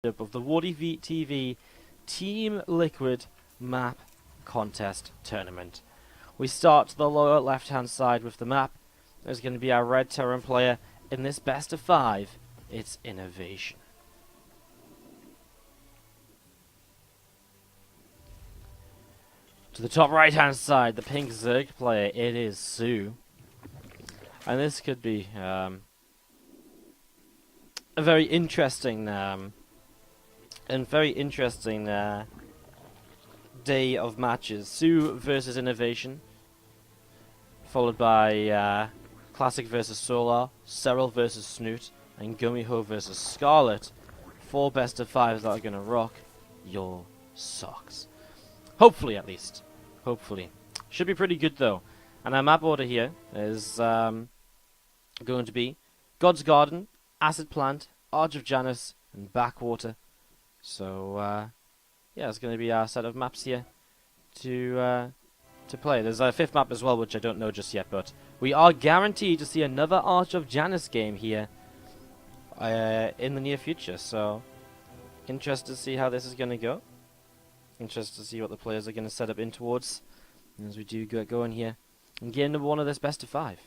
of the WardiTV Team Liquid Map Contest Tournament. We start to the lower left hand side with the map. There's going to be our red Terran player. In this best of 5, it's INnoVation. To the top right hand side, the pink Zerg player, it is soO. And this could be a very interesting day of matches. soO versus INnoVation, followed by Classic versus soO, Serral versus Snoot, and Gumiho versus Scarlet. 4 best of 5s that are going to rock your socks. Hopefully, at least. Hopefully. Should be pretty good, though. And our map order here is going to be God's Garden, Acid Plant, Arch of Janus, and Backwater. So, yeah, it's going to be our set of maps here to play. There's a 5th map as well, which I don't know just yet, but we are guaranteed to see another Arch of Janus game here in the near future. So, interested to see how this is going to go. Interested to see what the players are going to set up in towards as we do get going here and get into one of this best of 5.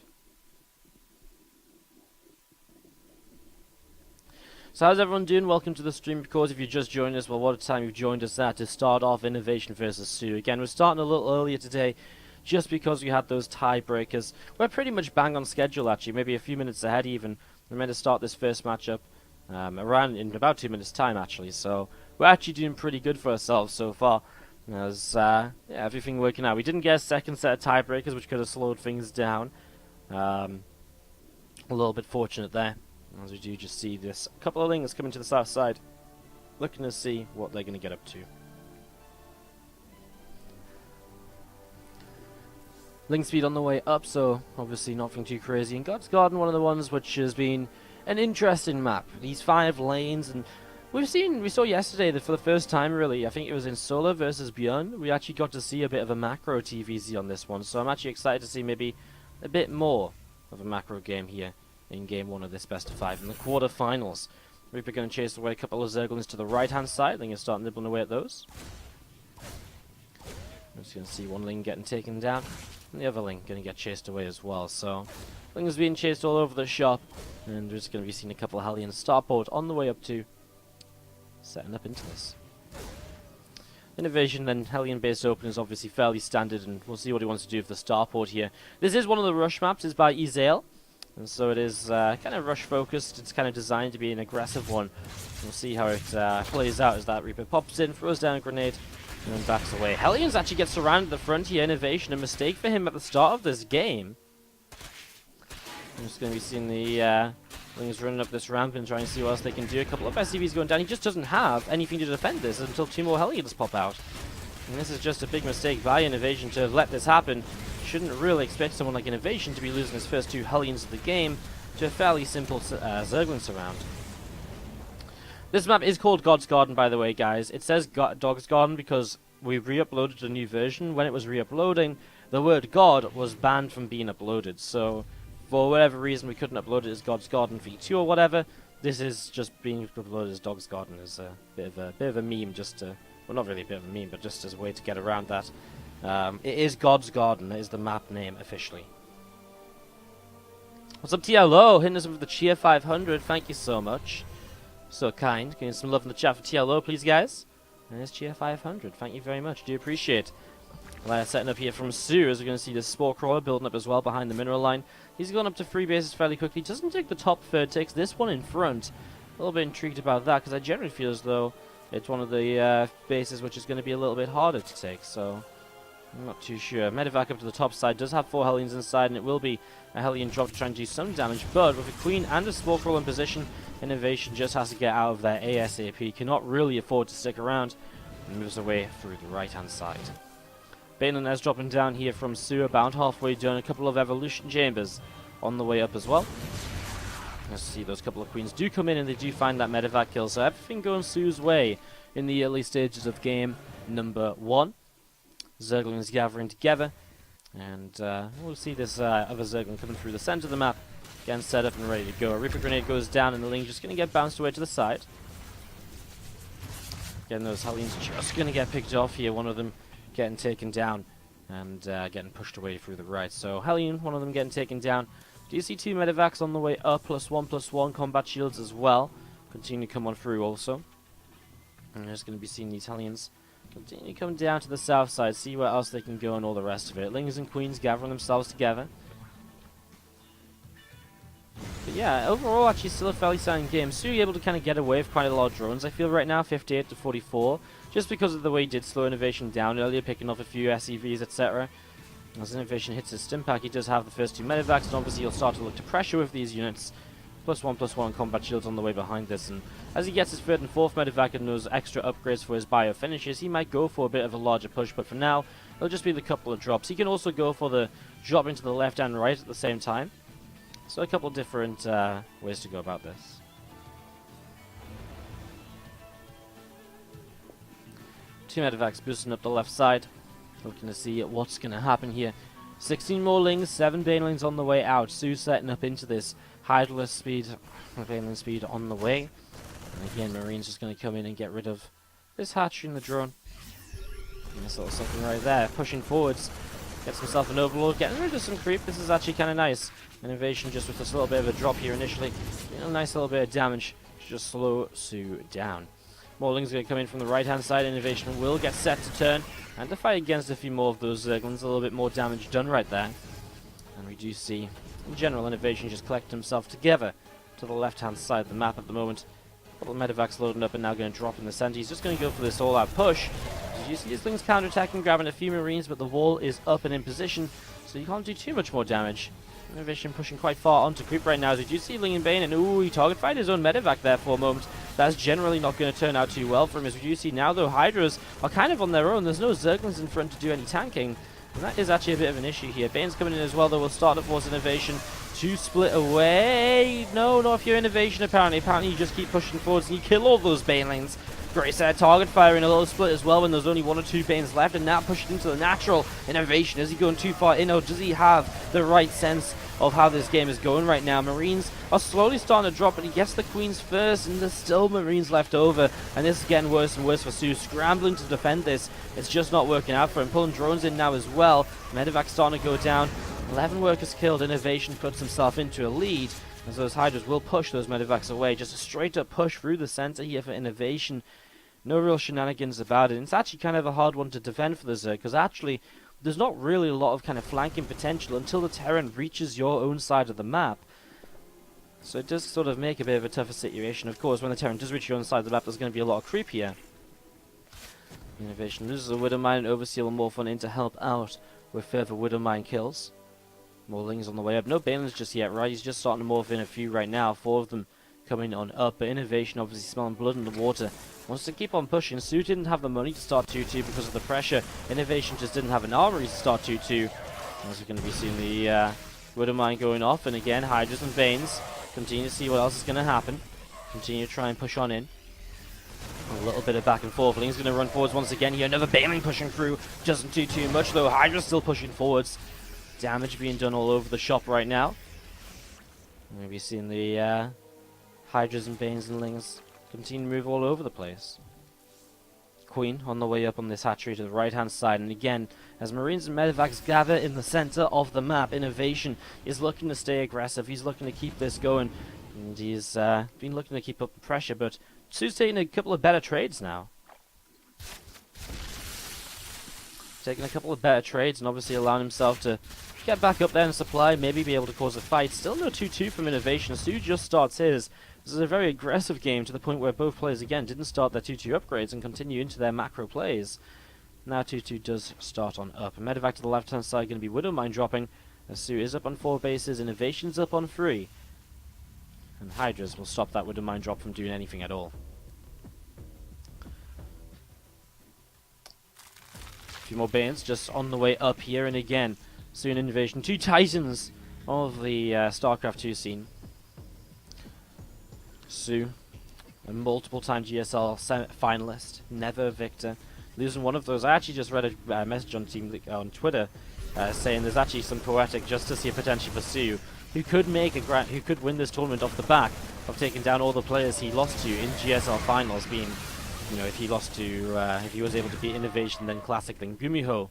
So how's everyone doing? Welcome to the stream. Of course, if you just joined us, well, what a time you've joined us at to start off INnoVation versus soO. Again, we're starting a little earlier today just because we had those tiebreakers. We're pretty much bang on schedule, actually, maybe a few minutes ahead even. We're meant to start this first matchup around in about 2 minutes time, actually. So we're actually doing pretty good for ourselves so far. As yeah, everything working out. We didn't get a second set of tiebreakers, which could have slowed things down. A little bit fortunate there. As we do just see this couple of lings coming to the south side, looking to see what they're going to get up to. Ling speed on the way up, so obviously nothing too crazy. And God's Garden, one of the ones which has been an interesting map. These 5 lanes, and we saw yesterday that for the first time, really, I think it was in soO versus Beyond, we actually got to see a bit of a macro TvZ on this one. So I'm actually excited to see maybe a bit more of a macro game here in game 1 of this best of 5 in the quarterfinals. Reaper going to chase away a couple of Zerglings to the right hand side. Ling is starting nibbling away at those. I'm just going to see one Ling getting taken down, and the other Ling going to get chased away as well. So Ling is being chased all over the shop, and we're just going to be seeing a couple of Hellion starport on the way up to setting up into this. INnoVation then Hellion base open is obviously fairly standard, and we'll see what he wants to do with the starport here. This is one of the rush maps, is by Ezale. And so it is kind of rush focused. It's kind of designed to be an aggressive one. We'll see how it plays out as that Reaper pops in, throws down a grenade, and then backs away. Hellions actually get surrounded at the front here. INnoVation, a mistake for him at the start of this game. I'm just going to be seeing the Lings running up this ramp and trying to see what else they can do. A couple of SCVs going down. He just doesn't have anything to defend this until 2 more Hellions pop out. And this is just a big mistake by INnoVation to let this happen. Shouldn't really expect someone like INnoVation to be losing his first 2 Hellions of the game to a fairly simple Zergling surround. This map is called God's Garden, by the way, guys. It says Dog's Garden because we re-uploaded a new version. When it was re-uploading, the word God was banned from being uploaded. So, for whatever reason, we couldn't upload it as God's Garden V2 or whatever. This is just being uploaded as Dog's Garden as a bit of a meme, just to, well, not really a bit of a meme, but just as a way to get around that. It is God's Garden. It is the map name officially. What's up, TLO? Hitting us with the cheer 500. Thank you so much. So kind. Getting some love in the chat for TLO, please, guys. And there's cheer 500. Thank you very much. Do appreciate. Setting up here from soO, as we're going to see the Spore Crawler building up as well behind the mineral line. He's gone up to 3 bases fairly quickly. Doesn't take the top third, takes this one in front. A little bit intrigued about that, because I generally feel as though it's one of the bases which is going to be a little bit harder to take. So I'm not too sure. Medevac up to the top side does have 4 Hellions inside, and it will be a Hellion drop to try and do some damage. But with a Queen and a Spore Crawler in position, INnoVation just has to get out of there ASAP. Cannot really afford to stick around, and moves away through the right-hand side. Balin is dropping down here from soO, about halfway done. A couple of Evolution Chambers on the way up as well. Let's see, those couple of Queens do come in, and they do find that Medevac kill. So everything going soO's way in the early stages of game number 1. Zerglings gathering together, and we'll see this other Zergling coming through the center of the map, getting set up and ready to go. A Reaper Grenade goes down, and the Ling just going to get bounced away to the side. Again, those Hellions just going to get picked off here. One of them getting taken down and getting pushed away through the right. So Hellion, one of them getting taken down. Do you see 2 medevacs on the way up, +1/+1 combat shields as well? Continue to come on through also. And you're just going to be seeing these Hellions continue to come down to the south side, see where else they can go and all the rest of it. Lings and Queens gathering themselves together. But yeah, overall actually still a fairly sound game. soO able to kind of get away with quite a lot of drones, I feel right now, 58 to 44. Just because of the way he did slow INnoVation down earlier, picking off a few SCVs, etc. As INnoVation hits his stim pack, he does have the first 2 medevacs, and obviously he'll start to look to pressure with these units. +1/+1 combat shields on the way behind this, and as he gets his 3rd and 4th medevac and those extra upgrades for his bio finishes, he might go for a bit of a larger push, but for now, it'll just be the couple of drops. He can also go for the drop into the left and right at the same time. So a couple of different ways to go about this. Two medevacs boosting up the left side. Looking to see what's going to happen here. 16 more Lings, 7 Banelings on the way out. soO setting up into this Hydraless speed, Baneling speed on the way. And again, Marine's just going to come in and get rid of this hatchery in the drone. And this little something right there, pushing forwards. Gets himself an overload, getting rid of some creep. This is actually kind of nice. INnoVation just with this little bit of a drop here initially. A nice little bit of damage to just slow soO down. More Lings going to come in from the right-hand side. INnoVation will get set to turn and to fight against a few more of those Zerglings. A little bit more damage done right there. And we do see, in general, INnoVation just collect himself together to the left-hand side of the map at the moment. A couple of medevacs loading up and now going to drop in the center. He's just going to go for this all-out push. As you see his Lings counter-attacking, grabbing a few Marines, but the wall is up and in position, so you can't do too much more damage. INnoVation pushing quite far onto creep right now, as we do see Ling and Bane, and ooh, he target fired his own medevac there for a moment. That's generally not going to turn out too well for him, as we do see now, though, Hydras are kind of on their own. There's no Zerglings in front to do any tanking, and that is actually a bit of an issue here. Bane's coming in as well, though. We'll start to force INnoVation to split away. No, not if you're INnoVation, apparently. Apparently, you just keep pushing forwards and you kill all those Banelings. Great set target fire in a little split as well when there's only 1 or 2 Banes left, and now pushing into the natural INnoVation. Is he going too far in, or does he have the right sense of how this game is going right now? Marines are slowly starting to drop, but he gets the Queens first, and there's still Marines left over, and this is getting worse and worse for soO. Scrambling to defend this, it's just not working out for him. Pulling drones in now as well. Medevac starting to go down. 11 workers killed. INnoVation puts himself into a lead, as those Hydras will push those medevacs away. Just a straight up push through the center here for INnoVation. No real shenanigans about it. It's actually kind of a hard one to defend for the Zerg, because actually there's not really a lot of kind of flanking potential until the Terran reaches your own side of the map. So it does sort of make a bit of a tougher situation. Of course, when the Terran does reach your own side of the map, there's going to be a lot of creep here. INnoVation loses a Widowmine, and Overseer will morph on in to help out with further Widowmine kills. More Lings on the way up. No Banelings just yet, right? He's just starting to morph in a few right now. 4 of them coming on up, but INnoVation obviously smelling blood in the water. Wants to keep on pushing. soO didn't have the money to start 2-2 because of the pressure. INnoVation just didn't have an armory to start 2-2. As we're going to be seeing the Widowmine going off, and again, Hydras and Banes. Continue to see what else is going to happen. Continue to try and push on in. A little bit of back and forth. Ling's going to run forwards once again here. Another Baneling pushing through. Doesn't do too much though. Hydra's still pushing forwards. Damage being done all over the shop right now. Maybe seeing the Hydras and Banes and Lings continue to move all over the place. Queen on the way up on this hatchery to the right hand side, and again, as Marines and Medevacs gather in the center of the map, INnoVation is looking to stay aggressive. He's looking to keep this going, and he's been looking to keep up the pressure, but soO's taking a couple of better trades now. Taking a couple of better trades and obviously allowing himself to get back up there in supply, maybe be able to cause a fight. Still no 2-2 from INnoVation. soO just starts his. This is a very aggressive game to the point where both players again didn't start their 2-2 upgrades and continue into their macro plays. Now 2-2 does start on up. A medevac to the left hand side going to be Widowmine dropping, as soO is up on 4 bases, INnoVation's up on 3. And Hydras will stop that Widowmine drop from doing anything at all. A few more Banes just on the way up here, and again, soO and INnoVation, 2 Titans of the StarCraft 2 scene. soO, a multiple-time GSL finalist, never a victor. Losing one of those. I actually just read a message on on Twitter saying there's actually some poetic justice here potentially for soO, who could make who could win this tournament off the back of taking down all the players he lost to in GSL finals, being you know, if he lost to, if he was able to beat INnoVation, then Classic, then Gumiho,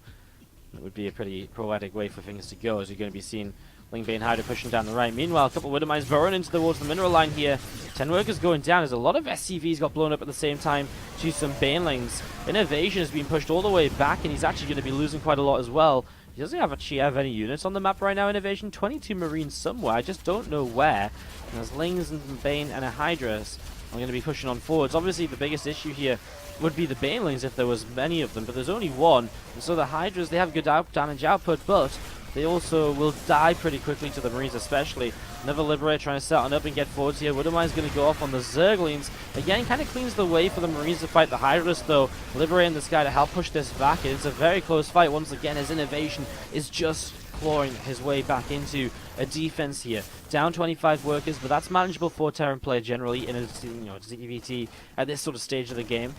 it would be a pretty poetic way for things to go, as you're going to be seeing Lingbane Hyder pushing down the right. Meanwhile, a couple of Widowmines burrowing towards the mineral line here. 10 workers going down. There's a lot of SCVs got blown up at the same time to some Banelings. INnoVation has been pushed all the way back, and he's actually going to be losing quite a lot as well. He doesn't actually have any units on the map right now, INnoVation. 22 Marines somewhere. I just don't know where. And there's Lings and Bane and a Hydras are going to be pushing on forwards. Obviously, the biggest issue here would be the Banelings if there was many of them, but there's only one. And so the Hydras, they have good damage output, but they also will die pretty quickly to the Marines especially. Another Liberator trying to set on up and get forwards here. Widowmine's going to go off on the Zerglings. Again, kind of cleans the way for the Marines to fight the Hydras though. Liberating this guy to help push this back. It's a very close fight once again as INnoVation is just clawing his way back into a defense here. Down 25 workers, but that's manageable for Terran player generally in a TvT at this sort of stage of the game.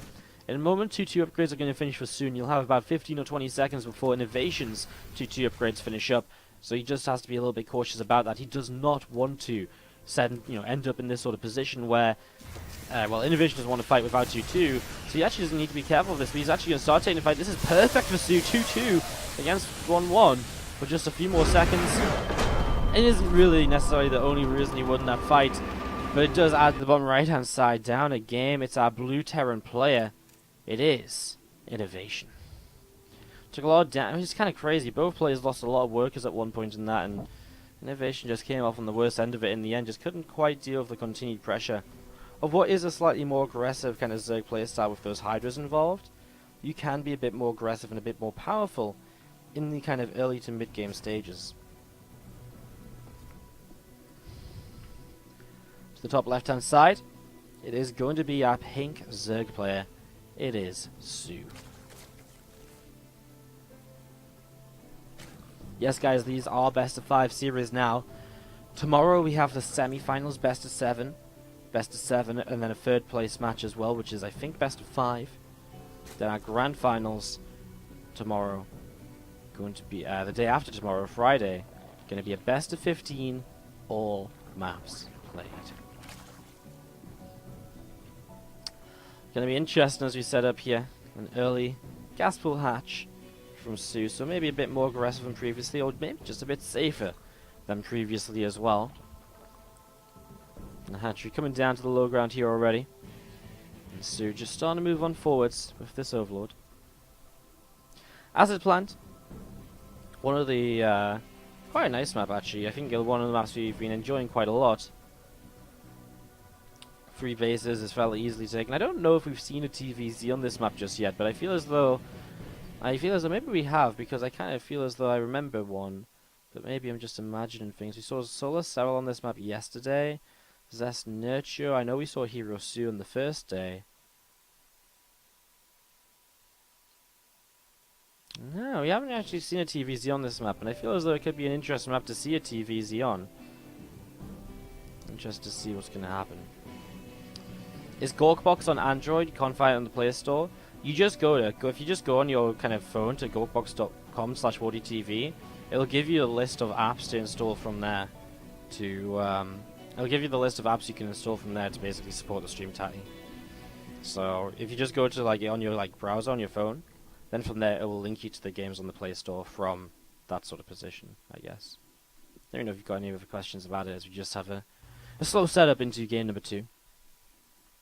In a moment, 2-2 upgrades are going to finish for soon. You'll have about 15 or 20 seconds before INnoVation's 2-2 upgrades finish up. So he just has to be a little bit cautious about that. He does not want to end up in this sort of position where, well, INnoVation doesn't want to fight without 2-2. So he actually doesn't need to be careful of this, but he's actually going to start taking the fight. This is perfect for soO. 2-2 against 1-1 for just a few more seconds. It isn't really necessarily the only reason he won that fight, but it does add to the bottom right-hand side. Down a game, it's our blue Terran player. It is INnoVation. Took a lot of damage. It's kind of crazy. Both players lost a lot of workers at one point in that, and INnoVation just came off on the worst end of it in the end. Just couldn't quite deal with the continued pressure of what is a slightly more aggressive kind of Zerg playstyle with those Hydras involved. You can be a bit more aggressive and a bit more powerful in the kind of early to mid-game stages. To the top left-hand side, it is going to be our pink Zerg player. It is soO. Yes, guys, these are best of 5 series now. Tomorrow we have the semi-finals, best of 7, and then a third place match as well, which is, I think, best of 5. Then our grand finals tomorrow, going to be the day after tomorrow, Friday, going to be a best of 15, all maps played. Going to be interesting as we set up here an early gas pool hatch from soO, so maybe a bit more aggressive than previously, or maybe just a bit safer than previously as well. And the hatchery coming down to the low ground here already. And soO just starting to move on forwards with this Overlord. As it's planned, one of the, quite a nice map actually, I think one of the maps we've been enjoying quite a lot. 3 bases is fairly easily taken. I don't know if we've seen a TvZ on this map just yet, but I feel as though maybe we have, because I kind of feel as though I remember one, but maybe I'm just imagining things. We saw Solar Cell on this map yesterday. Zest Nurture. I know we saw Hero soO on the first day. No, we haven't actually seen a TvZ on this map, and I feel as though it could be an interesting map to see a TvZ on. Interested to see what's going to happen. Is Gawkbox on Android? You can't find it on the Play Store. You just if you just go on your kind of phone to gawkbox.com/WardiTV, it'll give you a list of apps to install from there. It'll give you the list of apps you can install from there to basically support the stream tally. So if you just go to on your browser on your phone, then from there it will link you to the games on the Play Store from that sort of position, I guess. I don't know if you've got any other questions about it, as we just have a slow setup into game number 2.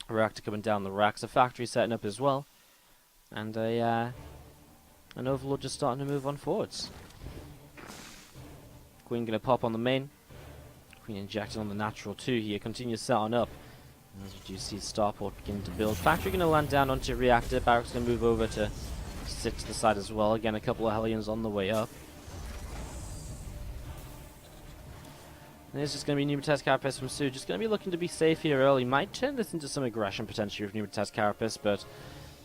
A reactor coming down the racks, a factory setting up as well, and an Overlord just starting to move on forwards. Queen gonna pop on the main. Queen injecting on the natural 2 here, continues setting up. And as you do see starport beginning to build. Factory gonna land down onto reactor, barracks gonna move over to sit to the side as well. Again, a couple of Hellions on the way up. And it's just going to be Pneumatized Carapace from soO. Just going to be looking to be safe here early. Might turn this into some aggression potentially with Pneumatized Carapace, but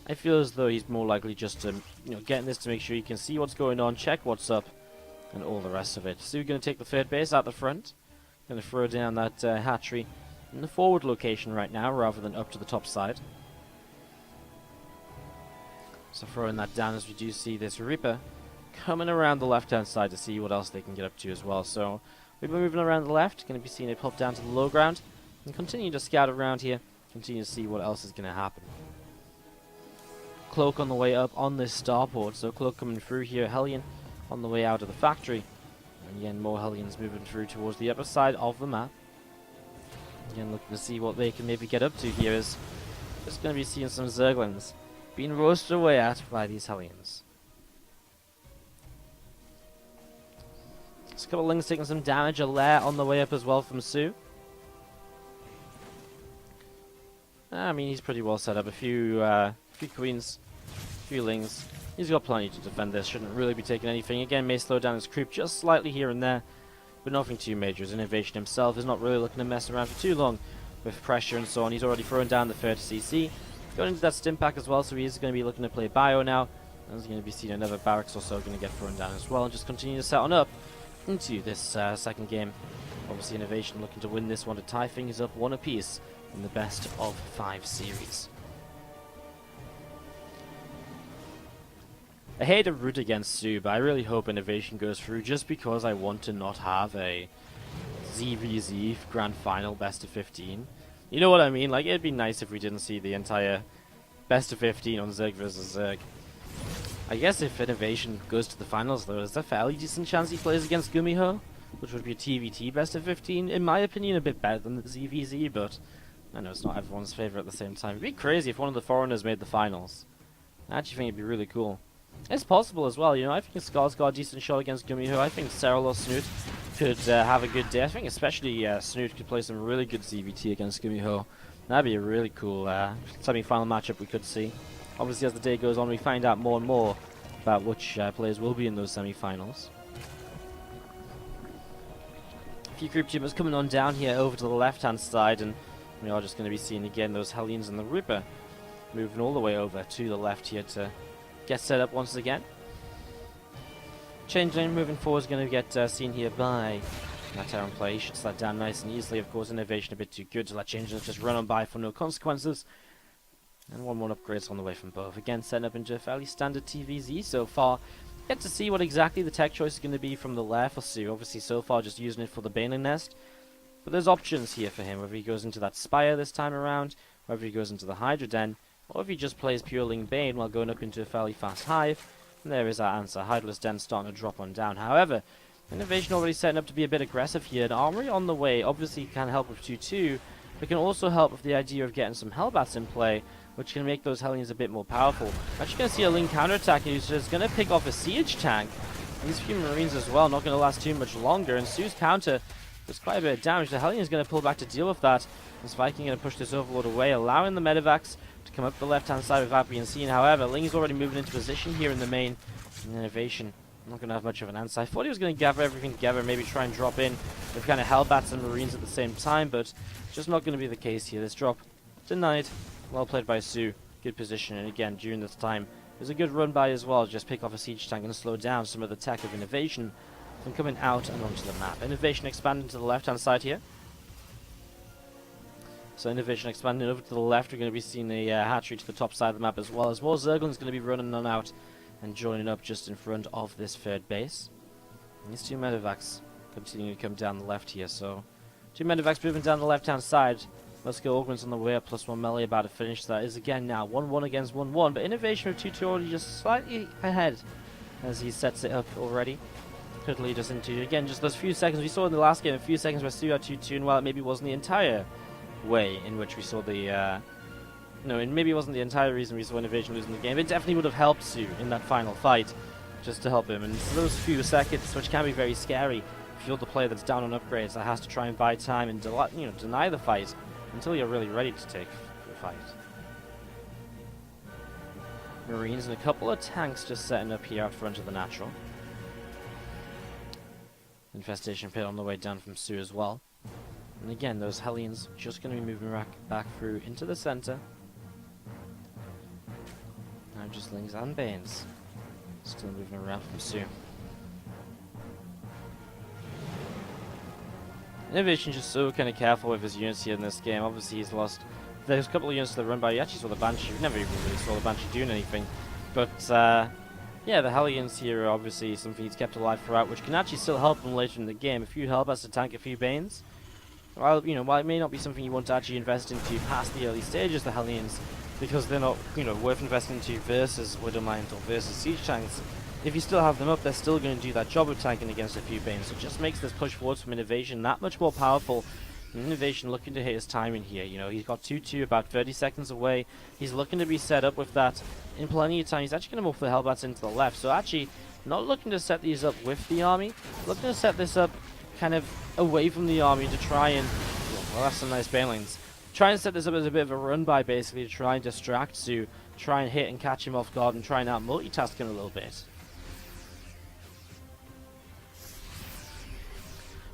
I feel as though he's more likely just to, getting this to make sure he can see what's going on, check what's up, and all the rest of it. soO going to take the third base out the front. Going to throw down that hatchery in the forward location right now, rather than up to the top side. So throwing that down as we do see this Reaper coming around the left-hand side to see what else they can get up to as well. So we've been moving around the left, going to be seeing it pop down to the low ground, and continue to scout around here, continue to see what else is going to happen. Cloak on the way up on this starport. So Cloak coming through here, Hellion on the way out of the factory. And again, more Hellions moving through towards the upper side of the map. Again, looking to see what they can maybe get up to here. Is just going to be seeing some Zerglings being roasted away at by these Hellions. Just a couple of Lings taking some damage. A lair on the way up as well from soO. I mean, he's pretty well set up. A few queens, a few Lings. He's got plenty to defend this. Shouldn't really be taking anything. Again, may slow down his creep just slightly here and there, but nothing too major. His INnoVation himself is not really looking to mess around for too long with pressure and so on. He's already thrown down the third CC. Going into that stim pack as well, so he is going to be looking to play bio now. And he's going to be seeing another barracks or so going to get thrown down as well, and just continue to set on up into this second game. Obviously, INnoVation looking to win this one to tie things up one apiece in the best of 5 series. I hate to root against soO, but I really hope INnoVation goes through just because I want to not have a TvZ Grand Final best of 15. You know what I mean? Like, it'd be nice if we didn't see the entire best of 15 on Zerg versus Zerg. I guess if INnoVation goes to the finals, though, there's a fairly decent chance he plays against Gumiho, which would be a TvT best of 15. In my opinion, a bit better than the ZVZ, but I know it's not everyone's favorite at the same time. It'd be crazy if one of the foreigners made the finals. I actually think it'd be really cool. It's possible as well, you know. I think Scar's got a decent shot against Gumiho. I think Cyril or Snoot could have a good day. I think especially Snoot could play some really good ZVT against Gumiho. That'd be a really cool semi-final matchup we could see. Obviously, as the day goes on, we find out more and more about which players will be in those semi-finals. A few group teamers coming on down here over to the left-hand side, and we are just going to be seeing again those Hellions and the Reaper moving all the way over to the left here to get set up once again. Change lane moving forward is going to get seen here by that Terran play. He shuts that down nice and easily. Of course, INnoVation a bit too good to let change lanes just run on by for no consequences. And 1-1 upgrades on the way from both. Again, setting up into a fairly standard TvZ so far. Yet to see what exactly the tech choice is going to be from the lair for soO. Obviously, so far just using it for the Baneling Nest. But there's options here for him, whether he goes into that Spire this time around, whether he goes into the Hydra Den, or if he just plays pure Ling Bane while going up into a fairly fast Hive. And there is our answer. Hydra's Den starting to drop on down. However, INnoVation already setting up to be a bit aggressive here. An Armory on the way obviously can help with 2-2, but can also help with the idea of getting some Hellbats in play, which can make those Hellions a bit more powerful. Actually going to see a Ling counterattack, who's just going to pick off a Siege tank. These few Marines as well, not going to last too much longer, and soO's counter does quite a bit of damage. The Hellion is going to pull back to deal with that. This Viking going to push this Overlord away, allowing the Medivacs to come up the left-hand side without being seen. However, Ling is already moving into position here in the main. INnoVation not going to have much of an answer. I thought he was going to gather everything together, maybe try and drop in with kind of Hellbats and Marines at the same time, but just not going to be the case here. This drop denied. Well played by soO. Good position, and again, during this time, there's a good run by as well. Just pick off a siege tank and slow down some of the tech of INnoVation from coming out and onto the map. INnoVation expanding to the left-hand side here. So INnoVation expanding over to the left. We're going to be seeing a hatchery to the top side of the map as well, as more Zerglings going to be running on out and joining up just in front of this third base. And these two Medivacs continuing to come down the left here. So two Medivacs moving down the left-hand side. Let's go. Ogren's on the way up, +1 melee about to finish. That is again now 1-1 against 1-1, but INnoVation with 2-2 already just slightly ahead as he sets it up already. Could lead us into, again, just those few seconds. We saw in the last game a few seconds where soO had 2-2, and while it maybe wasn't the entire way in which we saw the no, and maybe it wasn't the entire reason we saw INnoVation losing the game, it definitely would have helped soO in that final fight just to help him. And for those few seconds, which can be very scary if you're the player that's down on upgrades that has to try and buy time and deny the fight until you're really ready to take the fight. Marines and a couple of tanks just setting up here out front of the natural. Infestation pit on the way down from soO as well. And again, those Hellions just going to be moving back through into the center. Now just Lings and Banes still moving around from soO. INnoVation just so kind of careful with his units here in this game. Obviously he's lost. There's a couple of units to the run by. You actually saw the Banshee. We never even really saw the Banshee doing anything. But yeah, the Hellions here are obviously something he's kept alive throughout, which can actually still help him later in the game. A few Hellbats to tank a few Banes. While it may not be something you want to actually invest into past the early stages, the Hellions because they're not, worth investing into versus Widowmines or versus Siege Tanks. If you still have them up, they're still going to do that job of tanking against a few Banes. So it just makes this push forwards from INnoVation that much more powerful. And INnoVation looking to hit his timing here. He's got 2-2 about 30 seconds away. He's looking to be set up with that in plenty of time. He's actually going to move the Hellbats into the left. So actually, not looking to set these up with the army. Looking to set this up kind of away from the army to try and... Well, that's some nice Banelings. Try and set this up as a bit of a run-by, basically, to try and distract soO. Try and hit and catch him off guard and try and out-multitask him a little bit.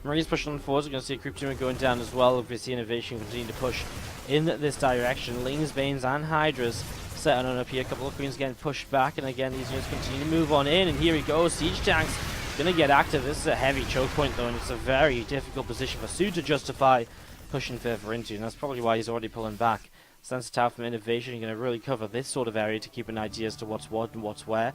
Marie's pushing on forwards. We're going to see a creep tumor going down as well. We see INnoVation continue to push in this direction. Lings, Banes, and Hydras setting on up here. A couple of Queens getting pushed back, and again, these units continue to move on in. And here we go. Siege Tanks going to get active. This is a heavy choke point, though, and it's a very difficult position for soO to justify pushing further into, and that's probably why he's already pulling back. Sense Tower from INnoVation, you're going to really cover this sort of area to keep an idea as to what's what and what's where.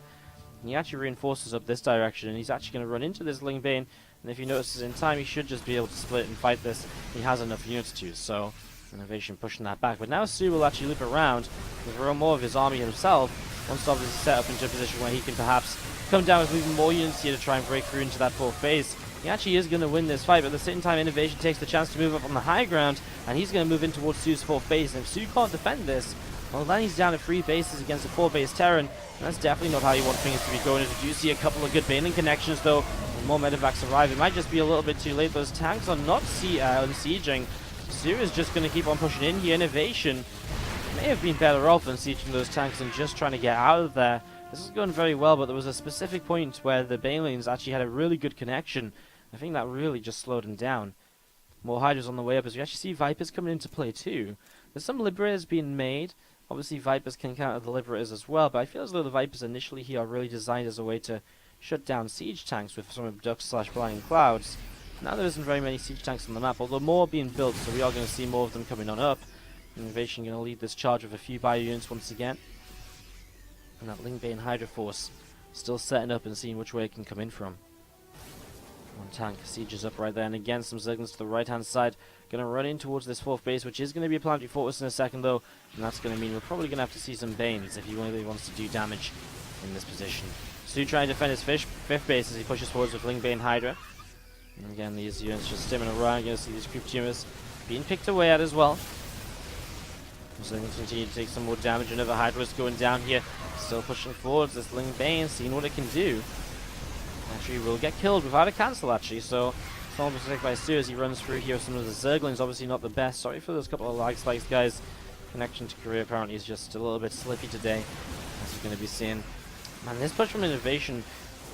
And he actually reinforces up this direction, and he's actually going to run into this Ling Bane. And if he notices in time, he should just be able to split and fight this. He has enough units to, so INnoVation pushing that back. But now soO will actually loop around with more of his army himself, once to obviously set up into a position where he can perhaps come down with even more units here to try and break through into that fourth phase. He actually is going to win this fight, but at the same time, INnoVation takes the chance to move up on the high ground, and he's going to move in towards soO's fourth base. And if soO can't defend this, well, then he's down to 3 bases against a 4-base Terran, and that's definitely not how you want things to be going. As you do see a couple of good Baneling connections, though, and more medevacs arrive. It might just be a little bit too late. Those tanks are not unsieging. soO is just going to keep on pushing in here. INnoVation may have been better off than sieging those tanks and just trying to get out of there. This is going very well, but there was a specific point where the Banelings actually had a really good connection. I think that really just slowed him down. More Hydras on the way up, as we actually see Vipers coming into play too. There's some Liberators being made. Obviously Vipers can counter the Liberators as well, but I feel as though the Vipers initially here are really designed as a way to shut down siege tanks with some Abduct/Blind Clouds. Now there isn't very many siege tanks on the map, although more are being built, so we are going to see more of them coming on up. INnoVation going to lead this charge with a few bio units once again. And that Ling Bane Hydra Force still setting up and seeing which way it can come in from. One tank sieges up right there, and again some Zerglings to the right hand side. Going to run in towards this fourth base, which is going to be a planetary fortress in a second though, and that's going to mean we're probably going to have to see some Banes if he really wants to do damage in this position. soO trying to defend his fifth base as he pushes forwards with Ling Bane Hydra. And again, these units just stimming around. You're going to see these creep tumors being picked away at as well. So they continue to take some more damage. Another Hydra's going down here. Still pushing forwards. This Ling Bane, seeing what it can do. Actually, will get killed without a cancel, actually. So, it's almost protected by soO as he runs through here. Some of the Zerglings, obviously not the best. Sorry for those couple of lag spikes, guys. Connection to Korea apparently is just a little bit slippy today, as you're going to be seeing. Man, this push from INnoVation,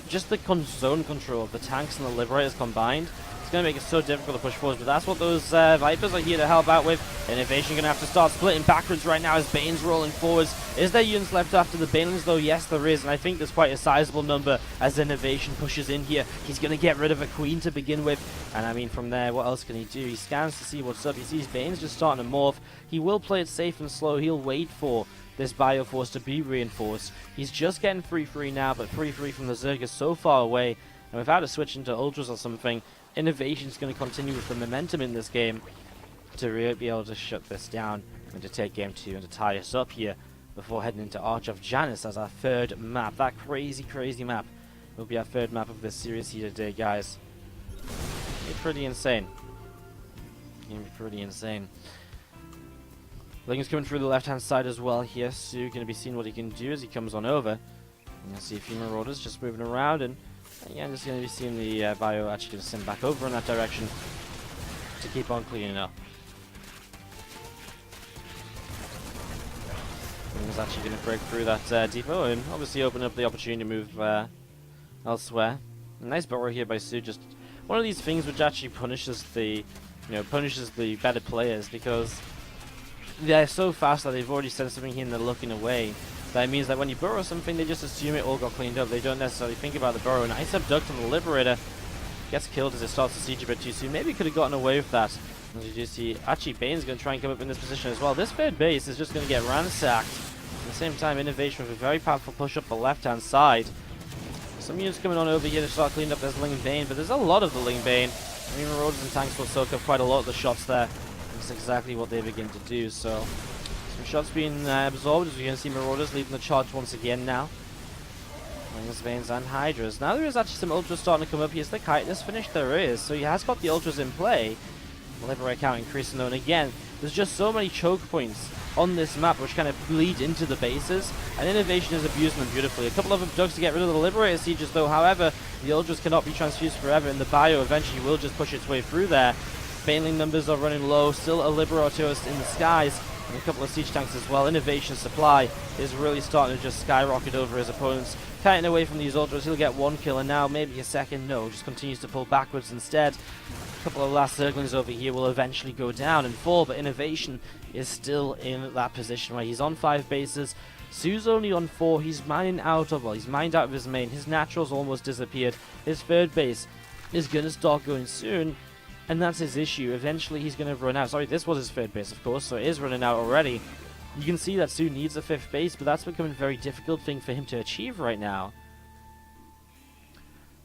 just the zone control of the tanks and the Liberators combined, it's going to make it so difficult to push forward, but that's what those Vipers are here to help out with. INnoVation going to have to start splitting backwards right now as Bane's rolling forwards. Is there units left after the Banelings though? Yes, there is, and I think there's quite a sizable number as INnoVation pushes in here. He's going to get rid of a Queen to begin with, and I mean from there, what else can he do? He scans to see what's up. He sees Bane's just starting to morph. He will play it safe and slow. He'll wait for this Bioforce to be reinforced. He's just getting 3-3 now, but 3-3 from the Zerg is so far away, and without a switch into Ultras or something, INnoVation's going to continue with the momentum in this game to really be able to shut this down and to take game 2 and to tie us up here before heading into Arch of Janus as our third map. That crazy, crazy map will be our third map of this series here today, guys. It's pretty insane. It's pretty insane. Ling's coming through the left-hand side as well here. soO going to be seeing what he can do as he comes on over. And you'll see a few Marauders just moving around, and yeah, I'm just going to be seeing the Bio actually going to send back over in that direction to keep on cleaning up. Ling's actually going to break through that depot and obviously open up the opportunity to move elsewhere. A nice burrow here by soO, just one of these things which actually punishes the better players, because they're so fast that they've already sent something here and they're looking away. That means that when you burrow something, they just assume it all got cleaned up. They don't necessarily think about the burrow. Nice abduct on the Liberator. Gets killed as it starts to siege a bit too soon. Maybe could have gotten away with that. As you do see, actually Bane's going to try and come up in this position as well. This third base is just going to get ransacked. At the same time, INnoVation with a very powerful push up the left-hand side. Some units coming on over here to start cleaning up this Ling Bane, but there's a lot of the Ling Bane. I mean, Marauders and tanks will soak up quite a lot of the shots there. That's exactly what they begin to do, so Some shots being absorbed as we can see Marauders leading the charge once again now. Wings, Veins, and Hydras. Now there is actually some Ultras starting to come up. Here's the Chitinous finish. There is. So he has got the Ultras in play. Liberate count increasing though, and again, there's just so many choke points on this map which kind of bleed into the bases, and INnoVation is abusing them beautifully. A couple of abducts to get rid of the Liberator Sieges though, however, the Ultras cannot be transfused forever, and the Bio eventually will just push its way through there. Baneling numbers are running low, still a Liberator in the skies, and a couple of Siege Tanks as well. INnoVation's supply is really starting to just skyrocket over his opponents. Cutting away from these Ultras, he'll get one kill, and now maybe a second. No, just continues to pull backwards instead. A couple of last circlings over here will eventually go down and fall, but INnoVation is still in that position where he's on 5 bases. soO's only on 4. He's mining out of, well, he's mined out of his main. His naturals almost disappeared. His third base is going to start going soon, and that's his issue. Eventually he's going to run out. Sorry, this was his third base, of course, so it is running out already. You can see that soO needs a 5th base, but that's becoming a very difficult thing for him to achieve right now.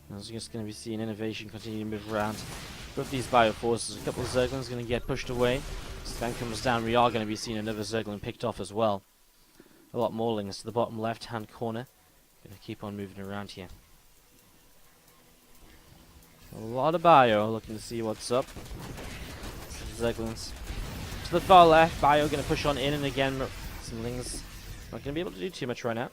We're just going to be seeing INnoVation continue to move around with these Bio Forces. A couple of Zerglings going to get pushed away. Scan comes down, we are going to be seeing another Zergling picked off as well. A lot more lings to the bottom left hand corner. Going to keep on moving around here. A lot of Bio looking to see what's up. Zerglings to the far left. Bio going to push on in, and again some lings not going to be able to do too much right now.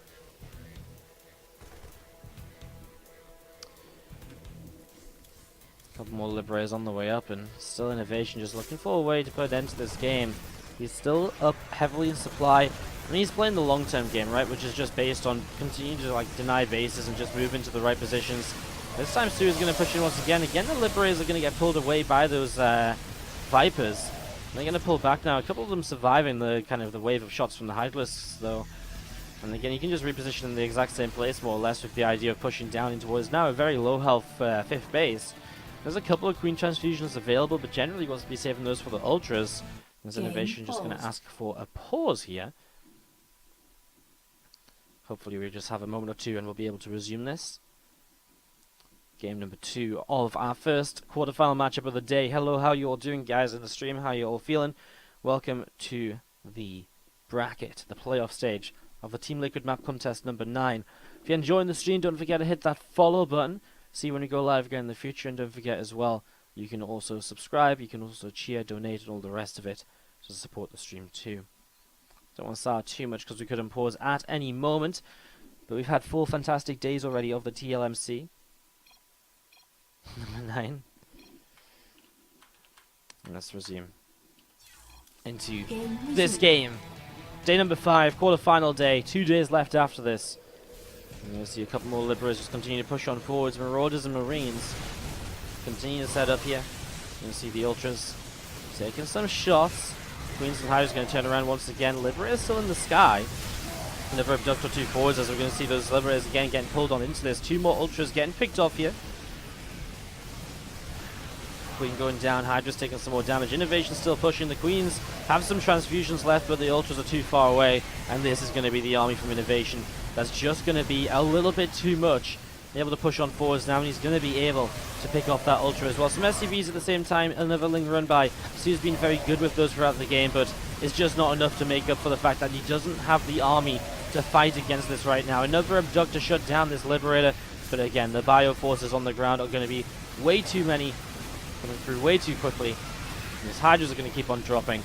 Couple more Liberators on the way up, and still INnoVation just looking for a way to put an end to this game. He's still up heavily in supply, and he's playing the long-term game, right, which is just based on continuing to like deny bases and just move into the right positions. This time soO is going to push in once again. Again, the Liberators are going to get pulled away by those Vipers. They're going to pull back now. A couple of them surviving the kind of the wave of shots from the Hydralisks, though. And again, you can just reposition in the exact same place, more or less, with the idea of pushing down into what is now a very low-health 5th base. There's a couple of Queen Transfusions available, but generally wants to be saving those for the Ultras. There's INnoVation just going to ask for a pause here. Hopefully we just have a moment or two and we'll be able to resume this. Game number 2 of our first quarterfinal matchup of the day. Hello, how you all doing, guys, in the stream? How you all feeling? Welcome to the bracket, the playoff stage of the Team Liquid map contest number 9. If you're enjoying the stream, don't forget to hit that follow button. See when we go live again in the future, and don't forget as well, you can also subscribe, you can also cheer, donate, and all the rest of it to support the stream too. Don't want to start too much because we couldn't pause at any moment, but we've had 4 fantastic days already of the TLMC. Number 9. And let's resume into this game. Day number 5, quarterfinal day, 2 days left after this. We're going to see a couple more Liberators just continue to push on forwards. Marauders and Marines continue to set up here. You're going to see the Ultras taking some shots. Queens and Hydras going to turn around once again. Liberators still in the sky. Another abduct or 2 forwards as we're going to see those Liberators again getting pulled on into this. 2 more Ultras getting picked off here. Queen going down, Hydra's taking some more damage. INnoVation still pushing. The Queens have some transfusions left, but the Ultras are too far away, and this is going to be the army from INnoVation. That's just going to be a little bit too much. Able to push on forwards now, and he's going to be able to pick off that Ultra as well. Some SCVs at the same time, another Ling run by. soO's been very good with those throughout the game, but it's just not enough to make up for the fact that he doesn't have the army to fight against this right now. Another abduct to shut down this Liberator, but again, the Bio Forces on the ground are going to be way too many, coming through way too quickly. And his Hydras are going to keep on dropping.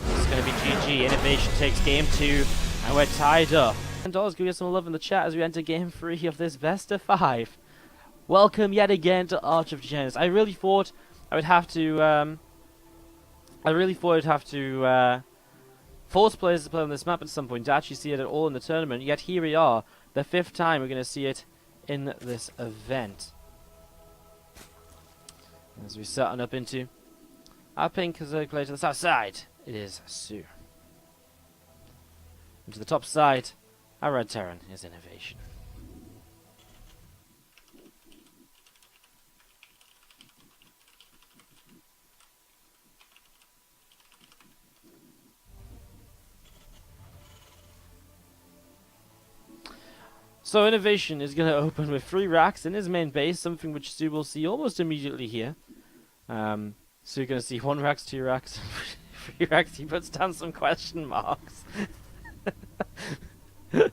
This is going to be GG. INnoVation takes game 2, and we're tied up. $10, give us some love in the chat as we enter game 3 of this best of 5. Welcome yet again to Arch of Genesis. I really thought I would have to force players to play on this map at some point to actually see it at all in the tournament. Yet here we are, the 5th time we're going to see it in this event. As we setting up into our pink circulator to the south side, it is soO. And to the top side, our red Terran is INnoVation. So INnoVation is going to open with 3 racks in his main base, something which soO will see almost immediately here. So you're going to see 1 racks, 2 racks, Free Rex, he puts down some question marks. He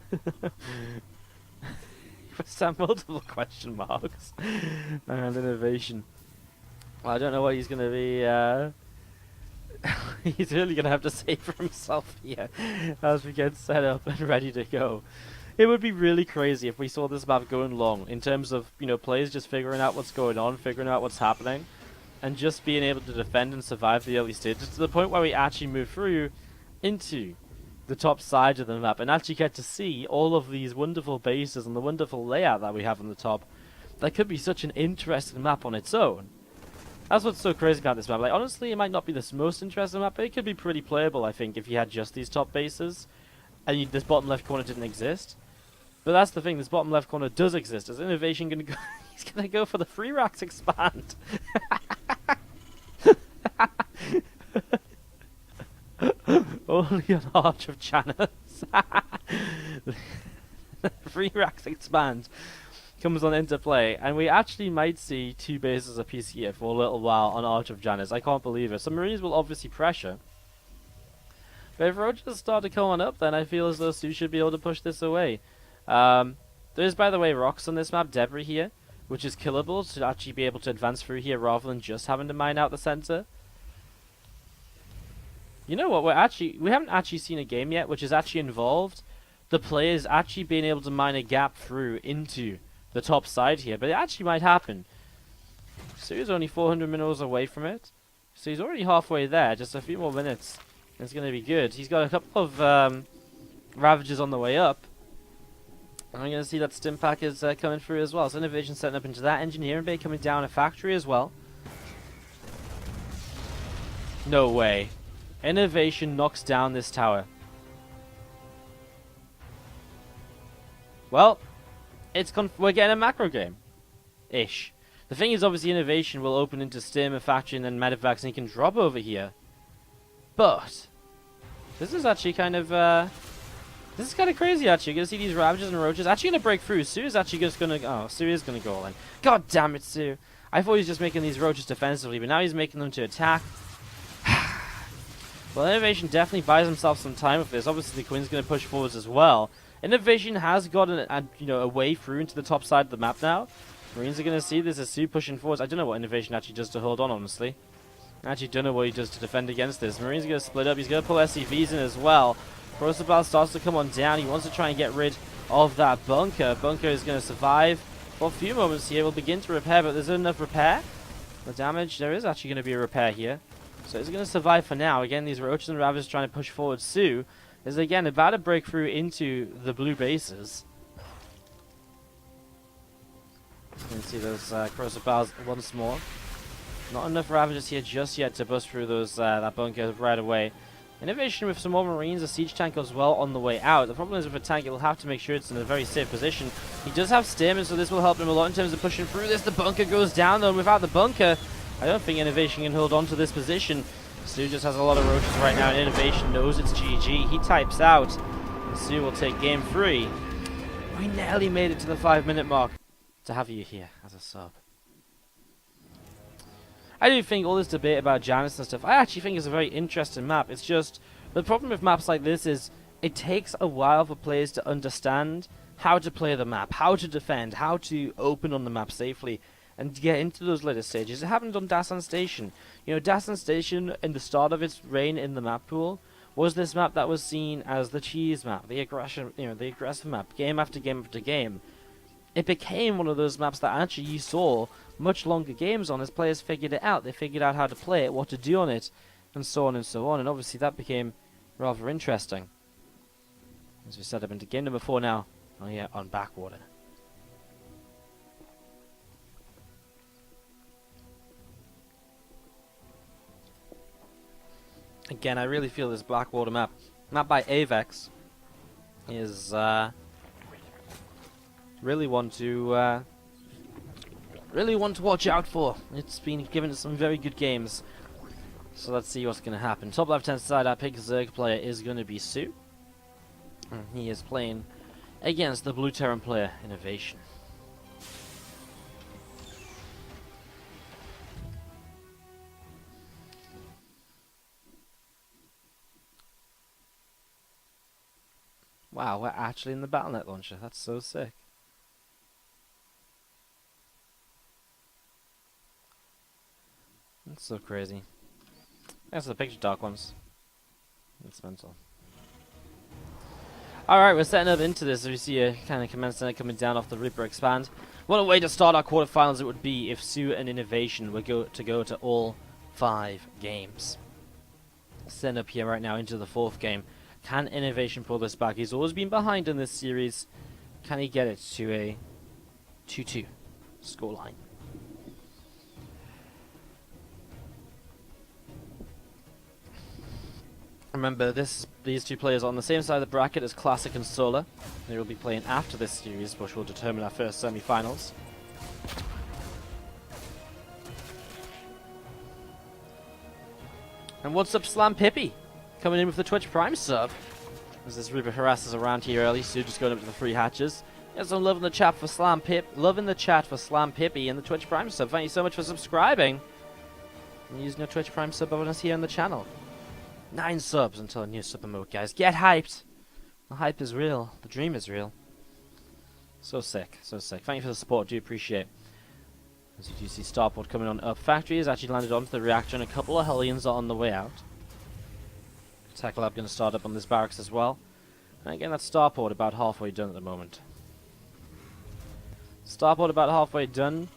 puts down multiple question marks. And INnoVation. Well, I don't know what he's going to be... he's really going to have to say for himself here as we get set up and ready to go. It would be really crazy if we saw this map going long in terms of, you know, players just figuring out what's going on, figuring out what's happening, and just being able to defend and survive the early stages to the point where we actually move through into the top side of the map and actually get to see all of these wonderful bases and the wonderful layout that we have on the top. That could be such an interesting map on its own. That's what's so crazy about this map. Like, honestly, it might not be the most interesting map, but it could be pretty playable, I think, if you had just these top bases and this bottom left corner didn't exist. But that's the thing, this bottom left corner does exist. Is INnoVation going to go? He's going to go for the free racks expand. Only an Arch of Janus. Free racks expand comes on into play, and we actually might see 2 bases apiece here for a little while on Arch of Janus. I can't believe it. Some Marines will obviously pressure, but if roaches start to come on up, then I feel as though soO should be able to push this away. There's, by the way, rocks on this map, debris here, which is killable to actually be able to advance through here rather than just having to mine out the center. You know what, we haven't actually seen a game yet which is actually involved the players actually being able to mine a gap through into the top side here, but it actually might happen. So he's only 400 minerals away from it, so he's already halfway there. Just a few more minutes, it's going to be good. He's got a couple of Ravagers on the way up. And I'm going to see that stim pack is coming through as well. So INnoVation setting up into that. Engineering bay coming down a factory as well. No way. INnoVation knocks down this tower. Well, we're getting a macro game. Ish. The thing is, obviously, INnoVation will open into stim, a factory, and then medevacs, and he can drop over here. But this is actually kind of this is kind of crazy, actually. You're going to see these Ravagers and Roaches actually going to break through. soO is actually just going to... Oh, soO is going to go all in. God damn it, soO. I thought he was just making these Roaches defensively, but now he's making them to attack. Well, INnoVation definitely buys himself some time with this. Obviously, the Queen's going to push forwards as well. INnoVation has gotten a way through into the top side of the map now. Marines are going to see this as soO pushing forwards. I don't know what INnoVation actually does to hold on, honestly. I actually don't know what he does to defend against this. Marines are going to split up. He's going to pull SCVs in as well. Crucible starts to come on down. He wants to try and get rid of that bunker. Bunker is going to survive for a few moments here. We'll begin to repair, but there's enough repair. The damage, there is actually going to be a repair here. So it's going to survive for now. Again, these Roaches and Ravagers trying to push forward. soO is again about to break through into the blue bases. You can see those Crucibles once more. Not enough Ravagers here just yet to bust through those that bunker right away. INnoVation with some more Marines, a siege tank as well on the way out. The problem is with a tank, it'll have to make sure it's in a very safe position. He does have stim, and so this will help him a lot in terms of pushing through this. The bunker goes down, though, and without the bunker, I don't think INnoVation can hold on to this position. soO just has a lot of Roaches right now, and INnoVation knows it's GG. He types out, and soO will take game 3. We nearly made it to the 5-minute mark to have you here as a sub. I do think all this debate about Janus and stuff, I actually think it's a very interesting map. It's just, the problem with maps like this is, it takes a while for players to understand how to play the map, how to defend, how to open on the map safely, and get into those later stages. It happened on Dasan Station. You know, Dasan Station, in the start of its reign in the map pool, was this map that was seen as the cheese map, the aggression, the aggressive map, game after game after game. It became one of those maps that actually you saw much longer games on as players figured it out. They figured out how to play it, what to do on it, and so on and so on. And obviously that became rather interesting. As we set up into game number 4 now. Oh yeah, on Backwater. Again, I really feel this Blackwater map by Avex, is really one to watch out for. It's been given some very good games, so let's see what's going to happen. Top left hand side, our pick Zerg player is going to be soO. He is playing against the blue Terran player INnoVation. Wow, we're actually in the BattleNet launcher. That's so sick. That's so crazy. That's the picture dark ones. It's mental. Alright, we're setting up into this. As we see a kind of command center coming down off the Reaper expand. What a way to start our quarterfinals it would be if soO and INnoVation were to go to all 5 games. Setting up here right now into the 4th game. Can INnoVation pull this back? He's always been behind in this series. Can he get it to a 2-2 scoreline? Remember, these two players are on the same side of the bracket as Classic and soO. They will be playing after this series, which will determine our first semi-finals. And what's up, Slam Pippi? Coming in with the Twitch Prime sub. As this Reaper harasses around here early, soO just going up to the 3 hatches. Yes, I'm loving the chat for Slam Pip. Loving the chat for Slam Pippi and the Twitch Prime sub. Thank you so much for subscribing and using your Twitch Prime sub bonus here on the channel. 9 subs until a new super mode, guys. Get hyped! The hype is real. The dream is real. So sick. So sick. Thank you for the support. Do appreciate it. As you do see Starport coming on up. Factory has actually landed onto the reactor and a couple of Hellions are on the way out. Tech Lab going to start up on this barracks as well. And again, that Starport about halfway done at the moment. Starport about halfway done.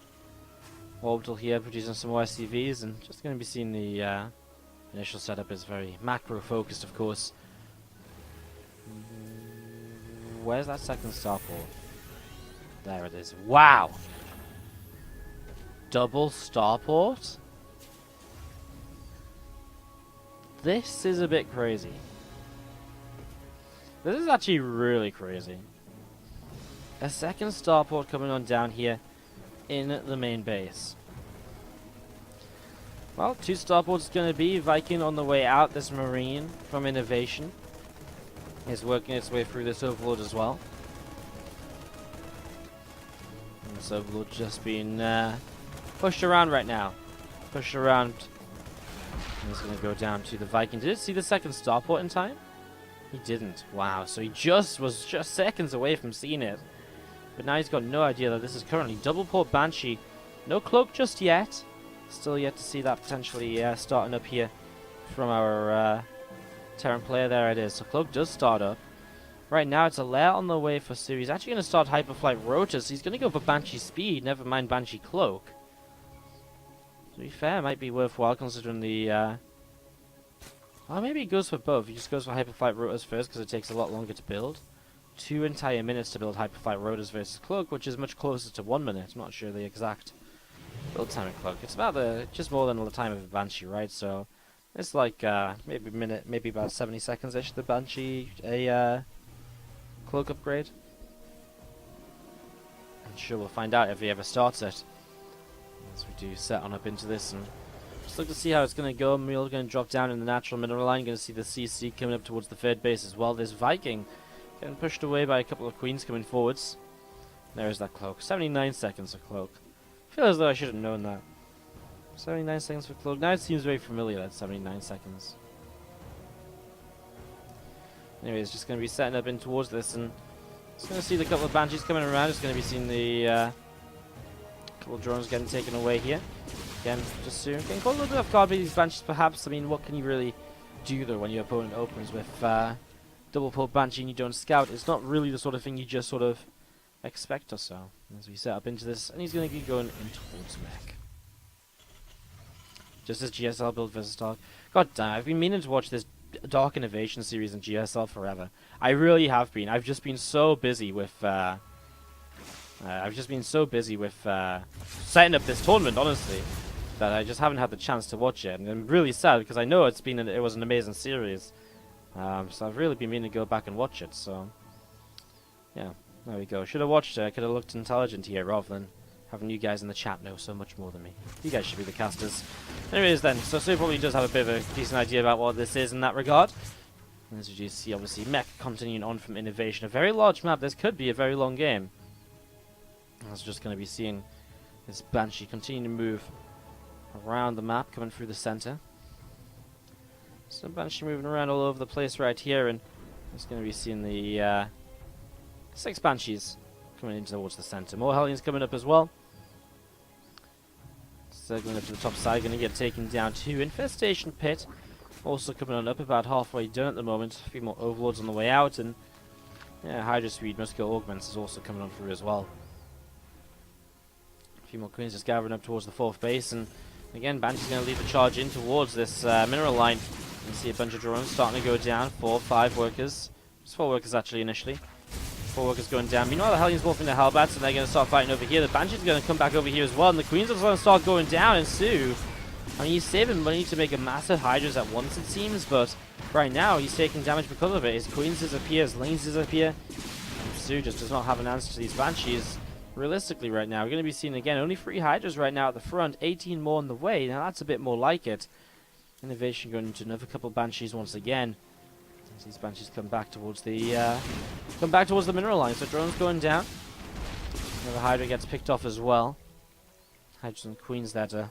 Orbital here producing some more SCVs and just going to be seeing the initial setup is very macro focused, of course. Where's that second starport? There it is. Wow! Double starport? This is a bit crazy. This is actually really crazy. A second starport coming on down here in the main base. Well, 2 starports going to be. Viking on the way out. This Marine from INnoVation is working its way through this Overlord as well. And this Overlord just being pushed around right now. Pushed around. And he's going to go down to the Viking. Did it see the second starport in time? He didn't. Wow, so he was just seconds away from seeing it. But now he's got no idea that this is currently double port Banshee. No cloak just yet. Still yet to see that potentially starting up here from our Terran player. There it is. So Cloak does start up. Right now it's a lair on the way for soO. He's actually going to start Hyperflight Rotors. He's going to go for Banshee Speed, never mind Banshee Cloak. To be fair, it might be worthwhile considering the... well, maybe he goes for both. He just goes for Hyperflight Rotors first because it takes a lot longer to build. 2 entire minutes to build Hyperflight Rotors versus Cloak, which is much closer to 1 minute. I'm not sure the exact build time of Cloak. It's about just more than the time of a Banshee, right? So it's like maybe a minute, maybe about 70 seconds-ish. The Banshee Cloak upgrade. I'm sure we'll find out if he ever starts it. As we do set on up into this and just look to see how it's going to go. We're going to drop down in the natural mineral line. Going to see the CC coming up towards the 3rd base as well. There's Viking getting pushed away by a couple of Queens coming forwards. There's that Cloak. 79 seconds for Cloak. I feel as though I should have known that. 79 seconds for Cloak. Now it seems very familiar, that 79 seconds. Anyways, just going to be setting up in towards this, and just going to see the couple of Banshees coming around. Just going to be seeing the couple of drones getting taken away here. Again, just soon. Getting caught a little bit off guard by these Banshees, perhaps. I mean, what can you really do, though, when your opponent opens with double pull Banshee and you don't scout? It's not really the sort of thing you just sort of expect or so. As we set up into this, and he's going to keep going in towards mech. Just as GSL build versus Dark. God damn, I've been meaning to watch this Dark INnoVation series in GSL forever. I really have been. I've just been so busy with setting up this tournament, honestly, that I just haven't had the chance to watch it. And I'm really sad because I know it was an amazing series. So I've really been meaning to go back and watch it. So yeah. There we go. Should have watched it. Could have looked intelligent here rather than having you guys in the chat know so much more than me. You guys should be the casters. Anyways then, so soO probably does have a bit of a decent idea about what this is in that regard. And as you see, obviously, mech continuing on from INnoVation. A very large map. This could be a very long game. I was just going to be seeing this Banshee continue to move around the map, coming through the center. So Banshee moving around all over the place right here, and It's going to be seeing the 6 Banshees coming in towards the center. More Hellions coming up as well. So going up to the top side, going to get taken down too. Infestation Pit also coming on up, about halfway done at the moment. A few more Overlords on the way out, and yeah, Hydra Speed, Muscular Augments is also coming on through as well. A few more Queens just gathering up towards the 4th base, and again, Banshee's going to lead the charge in towards this mineral line. You can see a bunch of drones starting to go down. 4, 5 workers. Just 4 workers actually initially. 4 workers going down. Meanwhile, the Hellions morphing the Hellbats, and they're going to start fighting over here. The Banshee's going to come back over here as well, and the Queens are going to start going down. And soO, I mean, he's saving money to make a massive Hydras at once, it seems, but right now he's taking damage because of it. His Queens disappear, his lanes disappear. soO just does not have an answer to these Banshees. Realistically right now, we're going to be seeing again only 3 Hydras right now at the front, 18 more on the way. Now that's a bit more like it. INnoVation going into another couple Banshees once again. As these Banshees come back towards the mineral line. So drones going down. Another Hydra gets picked off as well. Hydras and Queens there to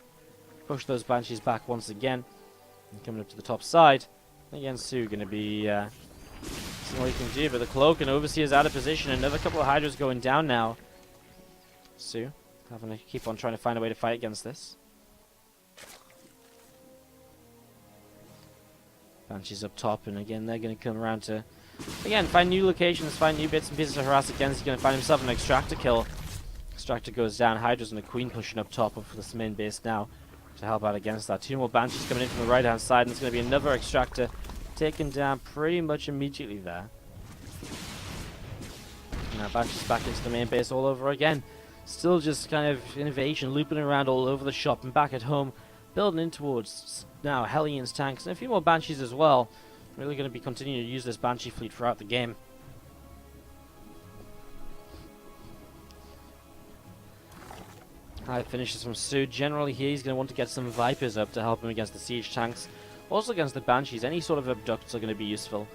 push those Banshees back once again. And coming up to the top side. Again, soO going to be seeing what he can do, but the Cloak and Overseer's out of position. Another couple of Hydras going down now. soO having to keep on trying to find a way to fight against this. Banshees up top, and again they're going to come around to again find new locations, find new bits and pieces to harass against. He's going to find himself an Extractor kill. Extractor goes down. Hydras and a Queen pushing up top of this main base now to help out against that. 2 more Banshees coming in from the right hand side, and it's going to be another Extractor taken down pretty much immediately there. Now Banshees back into the main base all over again. Still just kind of INnoVation looping around all over the shop and back at home, building in towards now Hellions, tanks, and a few more Banshees as well. Really going to be continuing to use this Banshee fleet throughout the game. High finishes from soO. Generally here he's going to want to get some Vipers up to help him against the siege tanks. Also against the Banshees, any sort of abducts are going to be useful.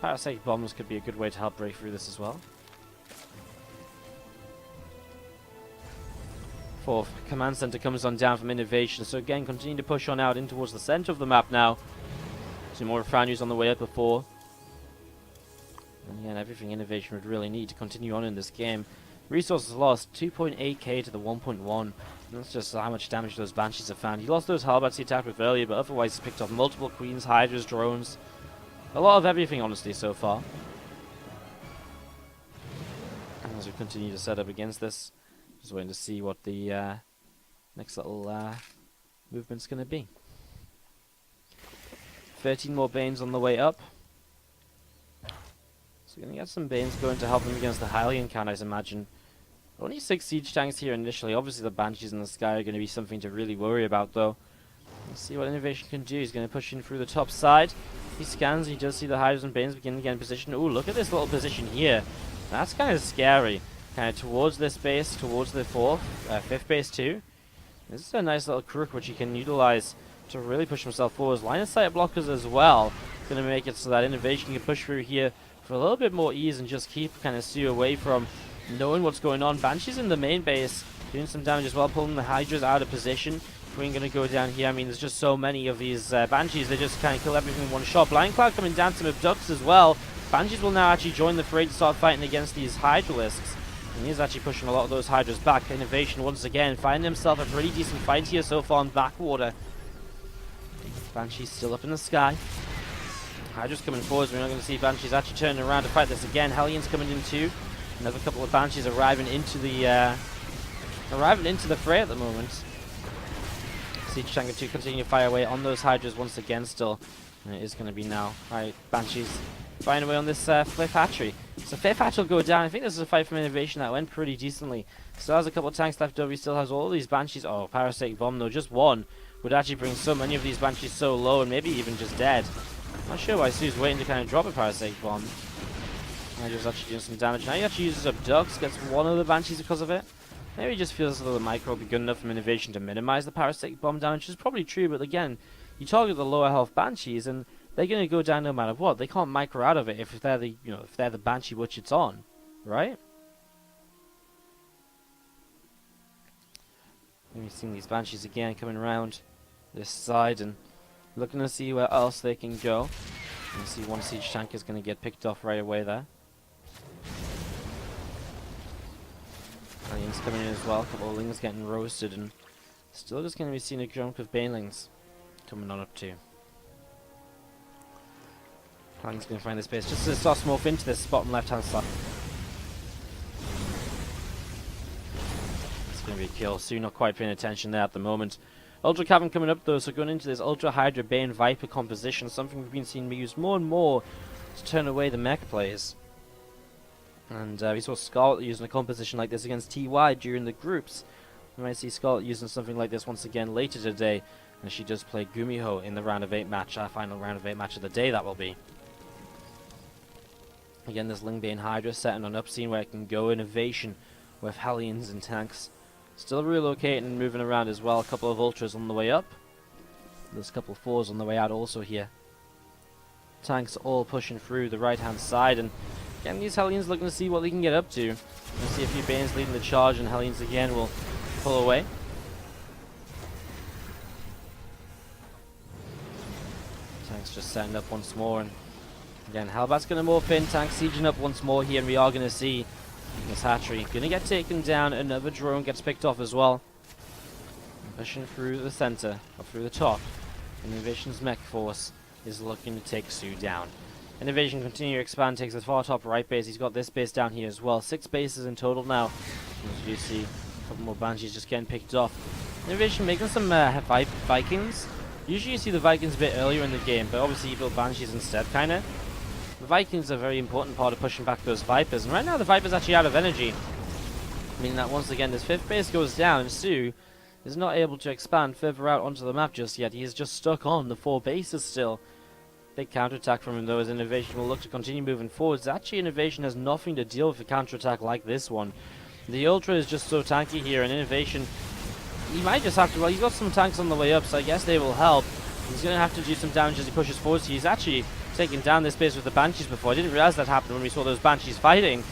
Parasitic bombs could be a good way to help break through this as well. 4th command center comes on down from INnoVation, so again continue to push on out in towards the center of the map now. Some more Refranews on the way up before. And again, everything INnoVation would really need to continue on in this game. Resources lost, 2.8k to the 1.1. That's just how much damage those Banshees have found. He lost those Hellbats he attacked with earlier, but otherwise he's picked off multiple Queens, Hydras, drones. A lot of everything, honestly, so far. And as we continue to set up against this, just waiting to see what the next little movement's going to be. 13 more Banes on the way up. So we're going to get some Banes going to help him against the Hylian count, I imagine. Only 6 siege tanks here initially. Obviously the Banshees in the sky are going to be something to really worry about, though. Let's see what INnoVation can do. He's going to push in through the top side. He scans, he does see the Hydras and Banes begin to get in position. Ooh, look at this little position here. That's kind of scary. Kind of towards this base, towards the 5th base too. This is a nice little crook which he can utilize to really push himself forward. Line of sight blockers as well. Going to make it so that INnoVation can push through here for a little bit more ease and just keep kind of soO away from knowing what's going on. Banshee's in the main base doing some damage as well, pulling the Hydras out of position. Queen going to go down here. I mean, there's just so many of these Banshees. They just kind of kill everything in one shot. Blind Cloud coming down, some abducts as well. Banshees will now actually join the fray to start fighting against these Hydralisks. And he's actually pushing a lot of those Hydras back. INnoVation once again finding himself a pretty decent fight here so far in Backwater. Banshee's still up in the sky. Hydra's coming forward. We're not going to see Banshees actually turning around to fight this again. Hellions coming in too. Another couple of Banshees arriving into the fray at the moment. Siege Tanker 2 continue to fire away on those Hydras once again still. And it is going to be now. Alright, Banshees firing away on this 5th hatchery. So 5th hatch will go down. I think this is a fight from INnoVation that went pretty decently. Still has a couple of tanks left over. He still has all of these Banshees. Oh, Parasitic Bomb though. Just one would actually bring so many of these Banshees so low and maybe even just dead. Not sure why soO's waiting to kind of drop a Parasitic Bomb. Hydra's actually doing some damage. Now he actually uses abducts, gets one of the Banshees because of it. Maybe he just feels as though the micro will be good enough from INnoVation to minimize the Parasitic Bomb damage, which is probably true, but again, you target the lower health Banshees and they're going to go down no matter what. They can't micro out of it if they're the, if they're the Banshee which it's on, right? Maybe seeing these Banshees again coming around this side and looking to see where else they can go. You see one siege tank is going to get picked off right away there. Aliens coming in as well. A couple of lings getting roasted, and still just going to be seeing a chunk of banelings coming on up too. Plan's going to find this base just to start morph into this bottom left hand side. It's going to be a kill. soO not quite paying attention there at the moment. Ultra Cavern coming up though, so going into this Ultra Hydra Bane Viper composition, something we've been seeing used more and more to turn away the mech players. And we saw Scarlet using a composition like this against TY during the groups. We might see Scarlet using something like this once again later today, and she does play Gumiho in the round of 8 match, our final round of 8 match of the day that will be. Again, this Lingbane Hydra setting on up, seeing where it can go. INnoVation with Hellions and tanks. Still relocating and moving around as well. A couple of Ultras on the way up. There's a couple of 4s on the way out also here. Tanks all pushing through the right hand side, and again these Hellions looking to see what they can get up to. We'll see a few Banes leading the charge, and Hellions again will pull away. Tanks just setting up once more, and again Hellbat's going to morph in. Tanks sieging up once more here, and we are going to see this hatchery going to get taken down. Another drone gets picked off as well. Pushing through the center, up through the top. INnoVation's mech force is looking to take soO down. INnoVation continue to expand, takes the far top right base. He's got this base down here as well. 6 bases in total now. As you see, a couple more Banshees just getting picked off. INnoVation making some Vikings. Usually you see the Vikings a bit earlier in the game, but obviously you build Banshees instead, kinda. The Vikings are a very important part of pushing back those Vipers, and right now the Viper's actually out of energy. Meaning that once again this 5th base goes down, and soO is not able to expand further out onto the map just yet. He is just stuck on the 4 bases still. Big counterattack from him though, as INnoVation will look to continue moving forwards. Actually, INnoVation has nothing to deal with a counterattack like this one. The Ultra is just so tanky here, and INnoVation, he might just have to, well, he's got some tanks on the way up, so I guess they will help. He's going to have to do some damage as he pushes forward. He's actually taken down this base with the Banshees before. I didn't realize that happened when we saw those Banshees fighting.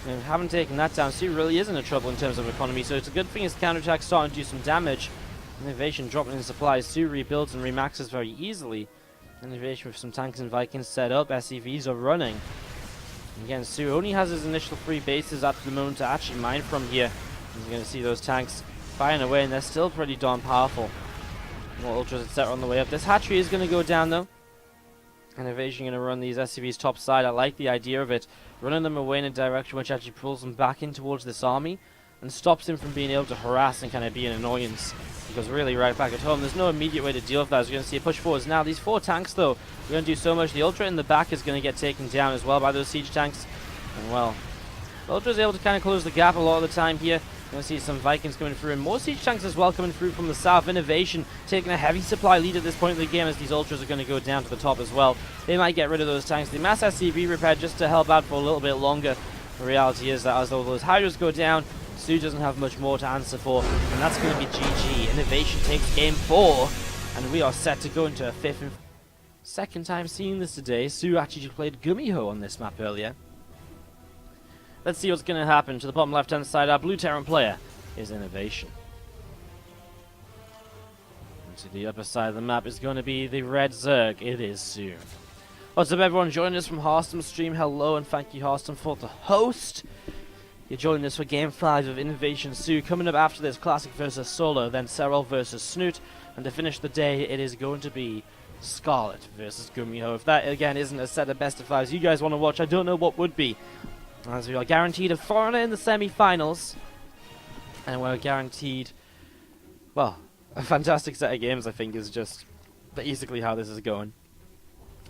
And haven't taken that down. soO really is in a trouble in terms of economy, so it's a good thing his counterattack's starting to do some damage. INnoVation dropping in supplies. soO rebuilds and remaxes very easily. INnoVation with some tanks and Vikings set up. SCVs are running. Again, soO only has his initial 3 bases at the moment to actually mine from here. He's going to see those tanks firing away, and they're still pretty darn powerful. More Ultras etc. on the way up. This hatchery is going to go down though. INnoVation going to run these SCVs top side. I like the idea of it. Running them away in a direction which actually pulls them back in towards this army and stops him from being able to harass and kind of be an annoyance. Because really right back at home, there's no immediate way to deal with that. As you're going to see a push forwards now. These 4 tanks though, we're going to do so much. The Ultra in the back is going to get taken down as well by those siege tanks. And well, the Ultra is able to kind of close the gap a lot of the time here. You're going to see some Vikings coming through, and more siege tanks as well coming through from the south. INnoVation taking a heavy supply lead at this point in the game, as these Ultras are going to go down to the top as well. They might get rid of those tanks. The mass SCV repair just to help out for a little bit longer. The reality is that as all those Hydras go down, soO doesn't have much more to answer for, and that's going to be GG. INnoVation takes game 4, and we are set to go into a 5th and second time seeing this today. soO actually played Gumiho on this map earlier. Let's see what's going to happen. To the bottom left hand side, our blue Terran player is INnoVation. And to the upper side of the map is going to be the red Zerg. It is soO. What's up everyone joining us from Hearthstone stream? Hello, and thank you Hearthstone for the host. You're joining us for game 5 of INnoVation soO. Coming up after this, Classic versus Solo, then Serral versus Snoot, and to finish the day it is going to be Scarlet versus Gumiho. If that again isn't a set of best of 5s you guys want to watch, I don't know what would be. As we are guaranteed a foreigner in the semi-finals, and we're guaranteed, well, a fantastic set of games. I think is just basically how this is going.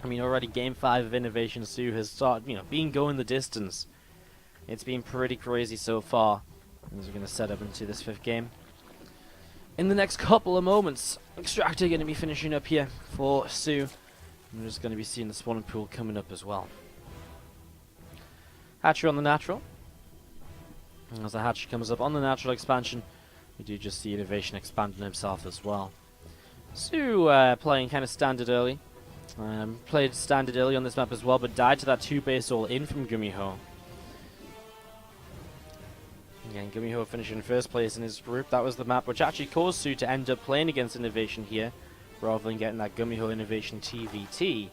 I mean, already game 5 of INnoVation soO has started, been going the distance. It's been pretty crazy so far. As we're going to set up into this 5th game. In the next couple of moments, Extractor going to be finishing up here for soO. We're just going to be seeing the spawning pool coming up as well. Hatchery on the natural. And as the hatchery comes up on the natural expansion, we do just see INnoVation expanding himself as well. soO playing kind of standard early. Played standard early on this map as well, but died to that 2 base all in from Gumiho. Again, Gumiho finishing in 1st place in his group. That was the map which actually caused soO to end up playing against INnoVation here, rather than getting that Gumiho INnoVation TvT.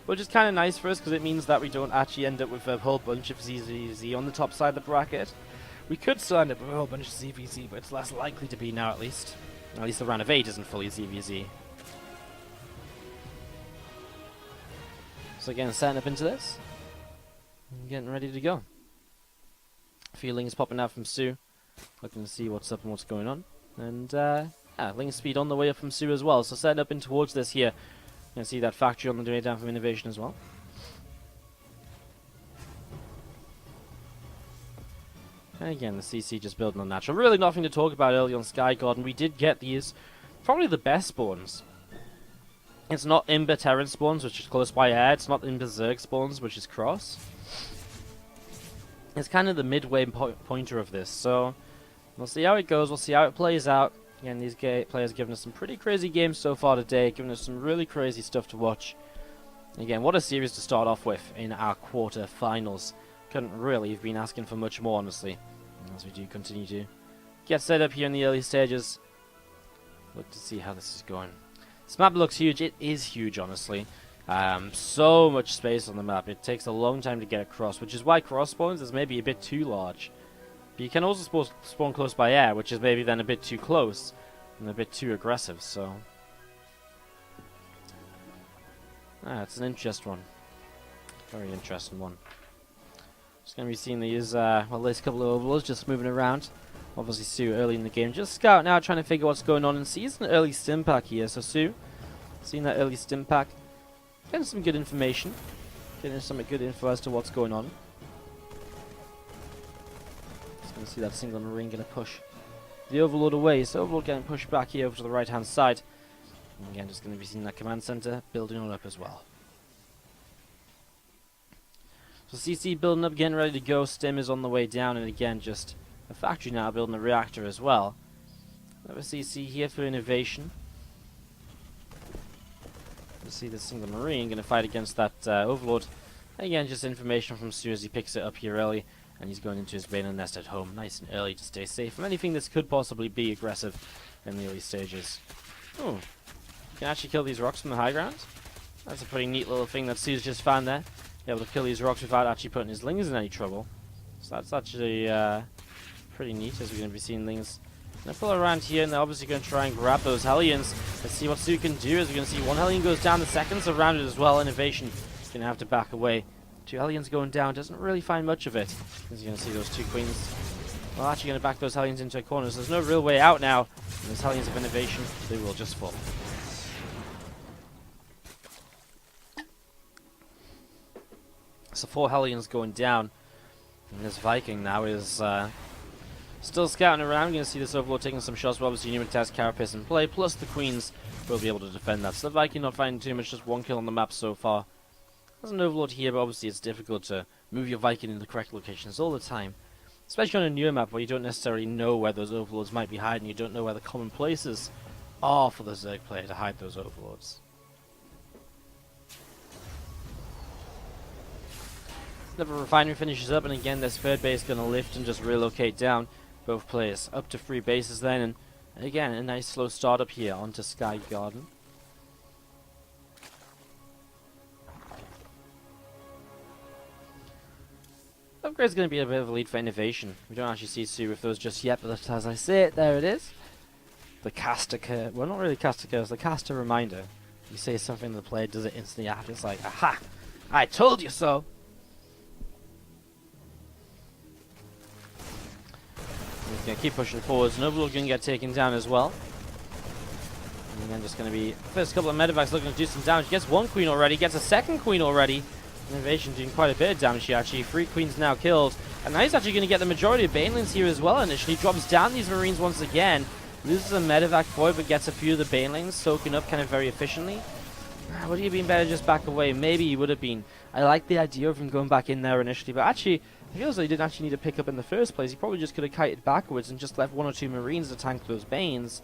which is kind of nice for us because it means that we don't actually end up with a whole bunch of ZVZ on the top side of the bracket. We could still end up with a whole bunch of ZVZ, but it's less likely to be now at least. At least the round of 8 isn't fully ZVZ. So again, setting up into this. And getting ready to go. Feelings popping out from soO. Looking to see what's up and what's going on. And yeah, Ling speed on the way up from soO as well. So setting up in towards this here. You can see that factory on the way down from INnoVation as well. And again, the CC just building on natural. Really nothing to talk about early on Sky Garden. We did get these, probably the best spawns. It's not Imber Terran spawns, which is close by air. It's not Imber Zerg spawns, which is cross. It's kind of the midway pointer of this. So we'll see how it goes. We'll see how it plays out. Again, these players giving us some pretty crazy games so far today, giving us some really crazy stuff to watch. Again, what a series to start off with in our quarterfinals. Couldn't really have been asking for much more, honestly, as we do continue to get set up here in the early stages. Look to see how this is going. This map looks huge. It is huge, honestly. So much space on the map. It takes a long time to get across, which is why cross spawns is maybe a bit too large. But you can also spawn close by air, which is maybe then a bit too close and a bit too aggressive, so... it's an interesting one. Very interesting one. Just going to be seeing these, well, there's a couple of overlords just moving around. Obviously soO early in the game. Just scouting out, trying to figure what's going on, and sees an early stim pack here. So soO, seeing that early stim pack, getting some good information. Getting some good info as to what's going on. Just going to see that single marine going to push the overlord away. So overlord getting pushed back here over to the right hand side. And again, just going to be seeing that command center building on up as well. So CC building up, getting ready to go. Stim is on the way down, and again, just a factory now building a reactor as well. Another CC here for INnoVation. You see the single marine going to fight against that overlord. Again, just information from soO as he picks it up here early, and he's going into his Baneland nest at home, nice and early to stay safe from anything that could possibly be aggressive in the early stages. Oh, you can actually kill these rocks from the high ground. That's a pretty neat little thing that soO's just found there. Be able to kill these rocks without actually putting his lings in any trouble. So that's actually pretty neat, as we're going to be seeing lings. Going to pull around here, and they're obviously going to try and grab those Hellions. Let's see what soO can do, as we're going to see one Hellion goes down, the second's surrounded as well. INnoVation going to have to back away. 2 Hellions going down, doesn't really find much of it. As you're going to see those 2 Queens. Well, actually going to back those Hellions into a corner, so there's no real way out now. And those Hellions of INnoVation, they will just fall. So 4 Hellions going down. And this Viking now is still scouting around. You're going to see this Overlord taking some shots, but obviously Pneumatas, Carapace in play, plus the Queens will be able to defend that. So the Viking not finding too much, just 1 kill on the map so far. There's an Overlord here, but obviously it's difficult to move your Viking in the correct locations all the time. Especially on a newer map where you don't necessarily know where those Overlords might be hiding, you don't know where the common places are for the Zerg player to hide those Overlords. Another refinery finishes up, and again this third base going to lift and just relocate down. Both players up to 3 bases then, and again a nice slow start up here onto Sky Garden. Upgrade's going to be a bit of a lead for INnoVation. We don't actually see soO with those just yet, but as I say it, there it is. The caster curse. Well, not really caster curse, the caster reminder. You say something to the player, does it instantly after. It's like, aha! I told you so! He's going to keep pushing forwards. Overlord going to get taken down as well. And then just going to be first couple of medevacs looking to do some damage. Gets 1 Queen already, gets a 2nd Queen already. INnoVation doing quite a bit of damage here actually. 3 Queens now killed. And now he's actually going to get the majority of Banelings here as well initially. Drops down these Marines once again. Loses a medevac for it, but gets a few of the Banelings soaking up kind of very efficiently. Would he have been better just back away? Maybe he would have been. I like the idea of him going back in there initially, but actually, I feel as though he didn't actually need to pick up in the first place. He probably just could have kited backwards and just left 1 or 2 Marines to tank those Banes.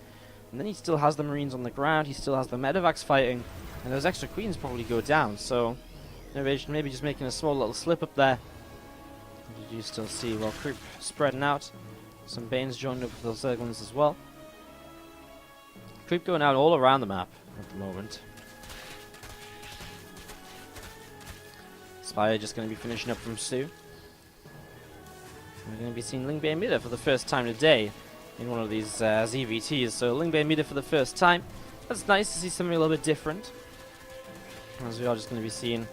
And then he still has the Marines on the ground, he still has the medevacs fighting, and those extra Queens probably go down. So, INnoVation maybe just making a small little slip up there. You do still see, well, Creep spreading out. Some Banes joining up with those Zerg ones as well. Creep going out all around the map at the moment. Spire just going to be finishing up from soO. We're going to be seeing Lingbei Mida for the first time today in one of these ZVTs. So Lingbei Mida for the first time. That's nice to see something a little bit different. As we are just going to be seeing,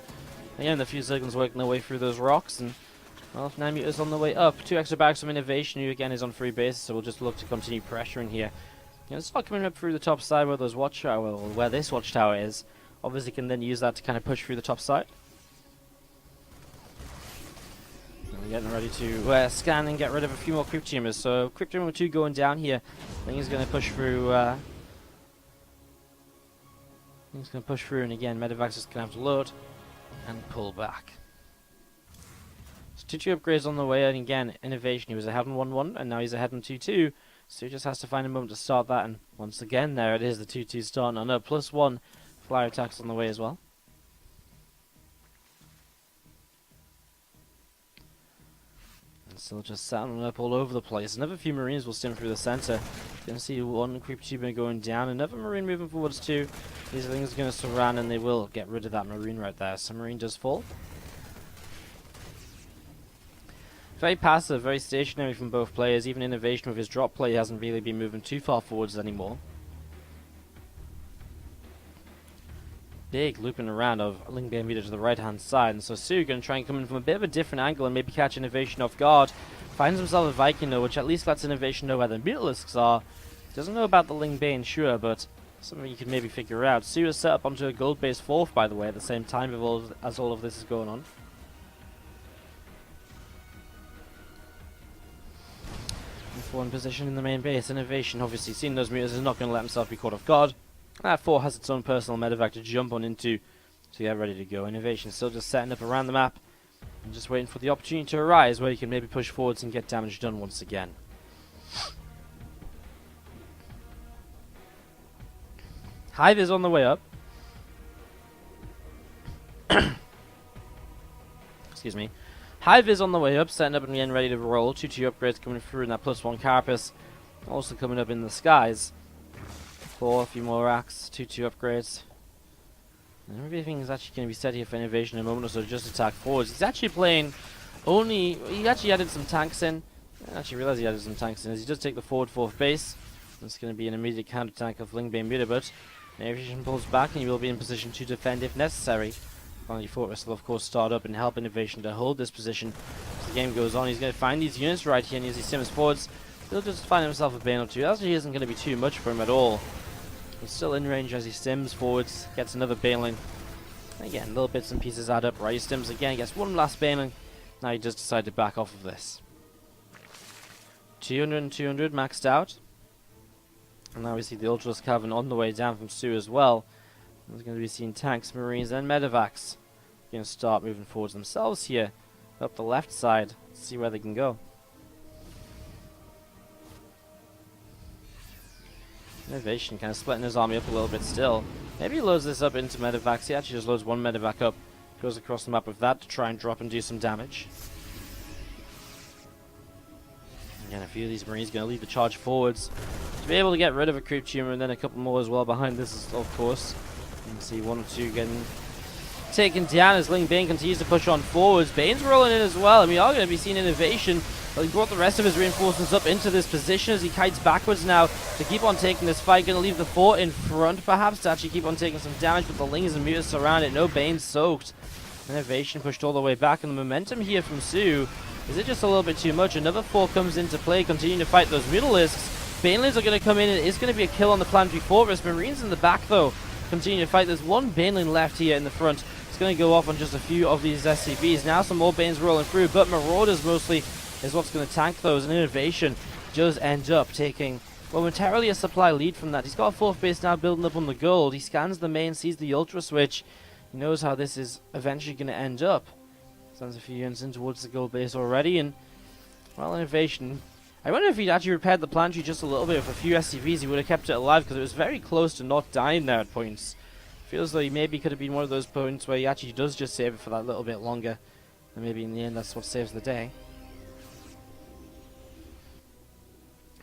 again, the few Zerglings working their way through those rocks. And, well, Namu is on the way up. 2 extra bags from INnoVation, who again is on free bases, so we'll just look to continue pressuring here. You know, it's not coming up through the top side where those watchtower, or where this watchtower is. Obviously can then use that to kind of push through the top side. And we're getting ready to scan and get rid of a few more Crypt Tumors. So Crypt Tumor 2 going down here. I think he's going to push through. He's going to push through, and again, Medivac is going to have to load and pull back. So 2-2 upgrades on the way, and again, INnoVation, he was ahead on 1-1, and now he's ahead on 2-2. So he just has to find a moment to start that, and once again, there it is, the 2-2 starting on up. +1 flyer attacks on the way as well. And still just saddling up all over the place. Another few Marines will stim through the center. Gonna see one Creep Tuber going down, another Marine moving forwards too. These things are gonna surround, and they will get rid of that Marine right there. So Marine does fall. Very passive, very stationary from both players. Even INnoVation with his drop play hasn't really been moving too far forwards anymore. Big looping around of Lingbei Mida to the right hand side, and so soO going to try and come in from a bit of a different angle and maybe catch INnoVation off guard. Finds himself a Viking though, which at least lets INnoVation know where the Mutalisks are. Doesn't know about the Lingbei, sure, but something you could maybe figure out. soO is set up onto a gold base 4th, by the way, at the same time as all of this is going on. In position in the main base. INnoVation, obviously seeing those meters, is not going to let himself be caught off guard. That 4 has its own personal medevac to jump on into to get ready to go. INnoVation still just setting up around the map and just waiting for the opportunity to arise where he can maybe push forwards and get damage done once again. Hive is on the way up. Excuse me. Hive is on the way up, setting up and getting ready to roll. 2-2 upgrades coming through in that +1 carapace. Also coming up in the skies. 4, a few more racks, 2-2 upgrades. And everything is actually going to be set here for INnoVation in a moment or so, just attack forwards. He's actually playing only, he actually added some tanks in. I actually realized he added some tanks in, as he does take the forward 4th base. It's going to be an immediate counter-attack of Lingbei Mida, but INnoVation pulls back and he will be in position to defend if necessary. Finally, Fortress will of course start up and help INnoVation to hold this position. As the game goes on, he's going to find these units right here, and as he sims forwards, he'll just find himself a bane or two. Actually, isn't going to be too much for him at all. He's still in range as he stims forwards, gets another baneling. Again, little bits and pieces add up, right? He stims again, gets one last baneling. Now he does decide to back off of this. 200 and 200 maxed out. And now we see the Ultras Cavern on the way down from soO as well. There's going to be seeing tanks, Marines, and Medevacs. Going to start moving forwards themselves here, up the left side, see where they can go. INnoVation kind of splitting his army up a little bit still. Maybe he loads this up into Medevacs. He actually just loads one Medevac up, goes across the map with that to try and drop and do some damage. Again, a few of these Marines going to lead the charge forwards to be able to get rid of a Creep Tumor, and then a couple more as well behind this, of course. You can see 1 or 2 getting taken down as Lingbei continues to push on forwards. Bane's rolling in as well, and we are going to be seeing INnoVation. Well, he brought the rest of his reinforcements up into this position as he kites backwards now to keep on taking this fight. Going to leave the fort in front, perhaps, to actually keep on taking some damage, but the Lings and Mutas surround it. No Bane soaked. INnoVation pushed all the way back, and the momentum here from soO, is it just a little bit too much? Another 4 comes into play, continuing to fight those Mutalisks. Banelings are going to come in, and it's going to be a kill on the Planetary Fortress. Marines in the back, though, continue to fight. There's one Baneling left here in the front. It's going to go off on just a few of these SCVs. Now some more Banes rolling through, but Marauders mostly is what's going to tank those, and INnoVation does end up taking momentarily a supply lead from that. He's got a 4th base now building up on the gold. He scans the main, sees the Ultra Switch. He knows how this is eventually going to end up. Sends a few units in towards the gold base already, and, well, INnoVation. I wonder if he'd actually repaired the planetary just a little bit with a few SCVs. He would have kept it alive, because it was very close to not dying there at points. Feels like he maybe could have been one of those points where he actually does just save it for that little bit longer, and maybe in the end that's what saves the day.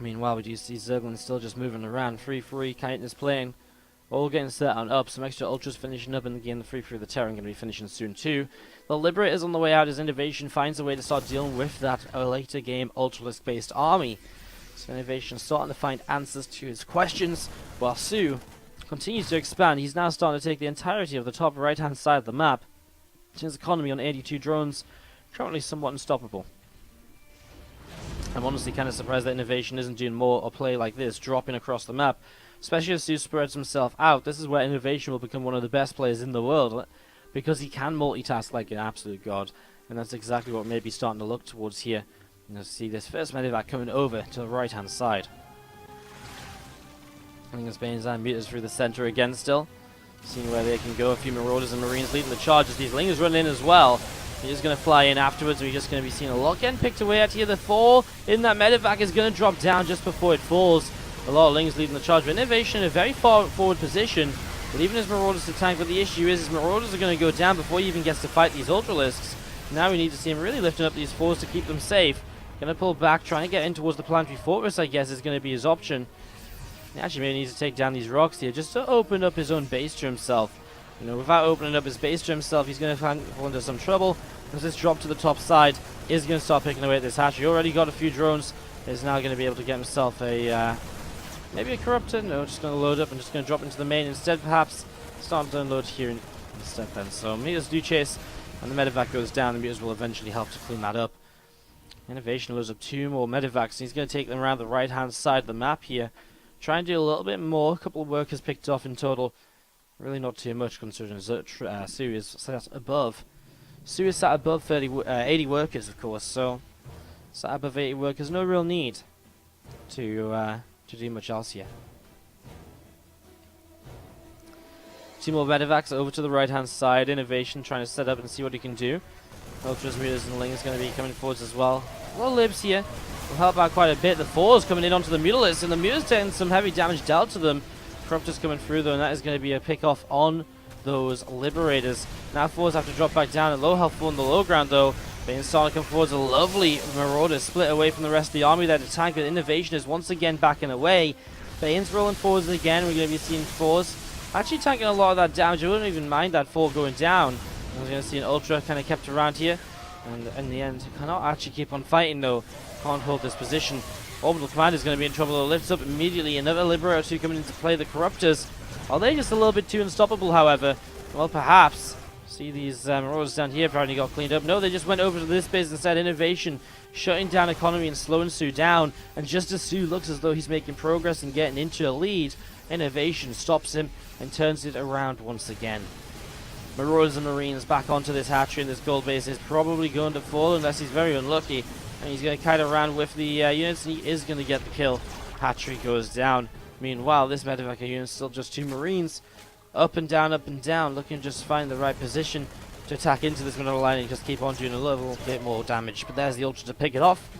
Meanwhile, we do see Zerglin still just moving around. 3-3, Chitin is playing All getting set on up. Some extra ultras finishing up, and again the free through the Terran going to be finishing soon too. The Liberators on the way out as INnoVation finds a way to start dealing with that later game ultralisk based army. So INnoVation starting to find answers to his questions, while soO continues to expand. He's now starting to take the entirety of the top right hand side of the map. His economy on 82 drones, currently somewhat unstoppable. I'm honestly kind of surprised that INnoVation isn't doing more or play like this, dropping across the map. Especially as soO spreads himself out. This is where INnoVation will become one of the best players in the world, because he can multitask like an absolute god. And that's exactly what we're maybe starting to look towards here. And you'll see this first medevac coming over to the right hand side. I think it's Bane's meters through the center again still. Seeing where they can go. A few Marauders and Marines leading the charge as these Lingers run in as well. He's just going to fly in afterwards. We're just going to be seeing a lot getting picked away at here. The 4 in that medevac is going to drop down just before it falls. A lot of Lings leading the charge, but INnoVation in a very far forward position, leaving his Marauders to tank. But the issue is his Marauders are going to go down before he even gets to fight these Ultralisks. Now we need to see him really lifting up these 4s to keep them safe. Going to pull back, trying to get in towards the Planetary Fortress, I guess, is going to be his option. He actually maybe needs to take down these rocks here, just to open up his own base to himself. You know, without opening up his base to himself, he's going to fall into some trouble, because this drop to the top side is going to start picking away at this hatchery. Already got a few drones. He's now going to be able to get himself a... maybe a Corruptor? No, just going to load up and just going to drop into the main instead, perhaps. Start to unload here instead then. So meters do chase, and the medevac goes down. The meters will eventually help to clean that up. INnoVation loads up 2 more medevacs. He's going to take them around the right-hand side of the map here. Try and do a little bit more. A couple of workers picked off in total. Really not too much considering soO is sat above. soO is sat above 80 workers, of course. So sat above 80 workers. No real need to do much else here. 2 more medevacs over to the right hand side. INnoVation trying to set up and see what he can do. Ultras, Meters, and Ling is going to be coming forwards as well. A lot of libs here will help out quite a bit. The 4s coming in onto the Mutalisks, and the Mutalisks taking some heavy damage dealt to them. Corruptors coming through though, and that is going to be a pick off on those Liberators. Now 4s have to drop back down at low health on the low ground though. Bane starting to come forwards. A lovely Marauder split away from the rest of the army there to tank, but INnoVation is once again backing away. Bane's rolling forwards again. We're going to be seeing 4s actually tanking a lot of that damage. I wouldn't even mind that 4 going down. We're going to see an Ultra kind of kept around here, and in the end cannot actually keep on fighting though. Can't hold this position. Orbital Command is going to be in trouble. It lifts up immediately. Another Liberator 2 coming into play. The Corruptors, are they just a little bit too unstoppable, however? Well, perhaps. See these Marauders down here apparently got cleaned up. No, they just went over to this base instead. INnoVation shutting down economy and slowing soO down. And just as soO looks as though he's making progress and getting into a lead, INnoVation stops him and turns it around once again. Marauders and Marines back onto this hatchery, and this gold base is probably going to fall unless he's very unlucky. And he's going to kite around with the units, and he is going to get the kill. Hatchery goes down. Meanwhile, this medevac unit is still just 2 Marines. Up and down, looking to just find the right position to attack into this middle line and just keep on doing a little bit more damage. But there's the Ultra to pick it off.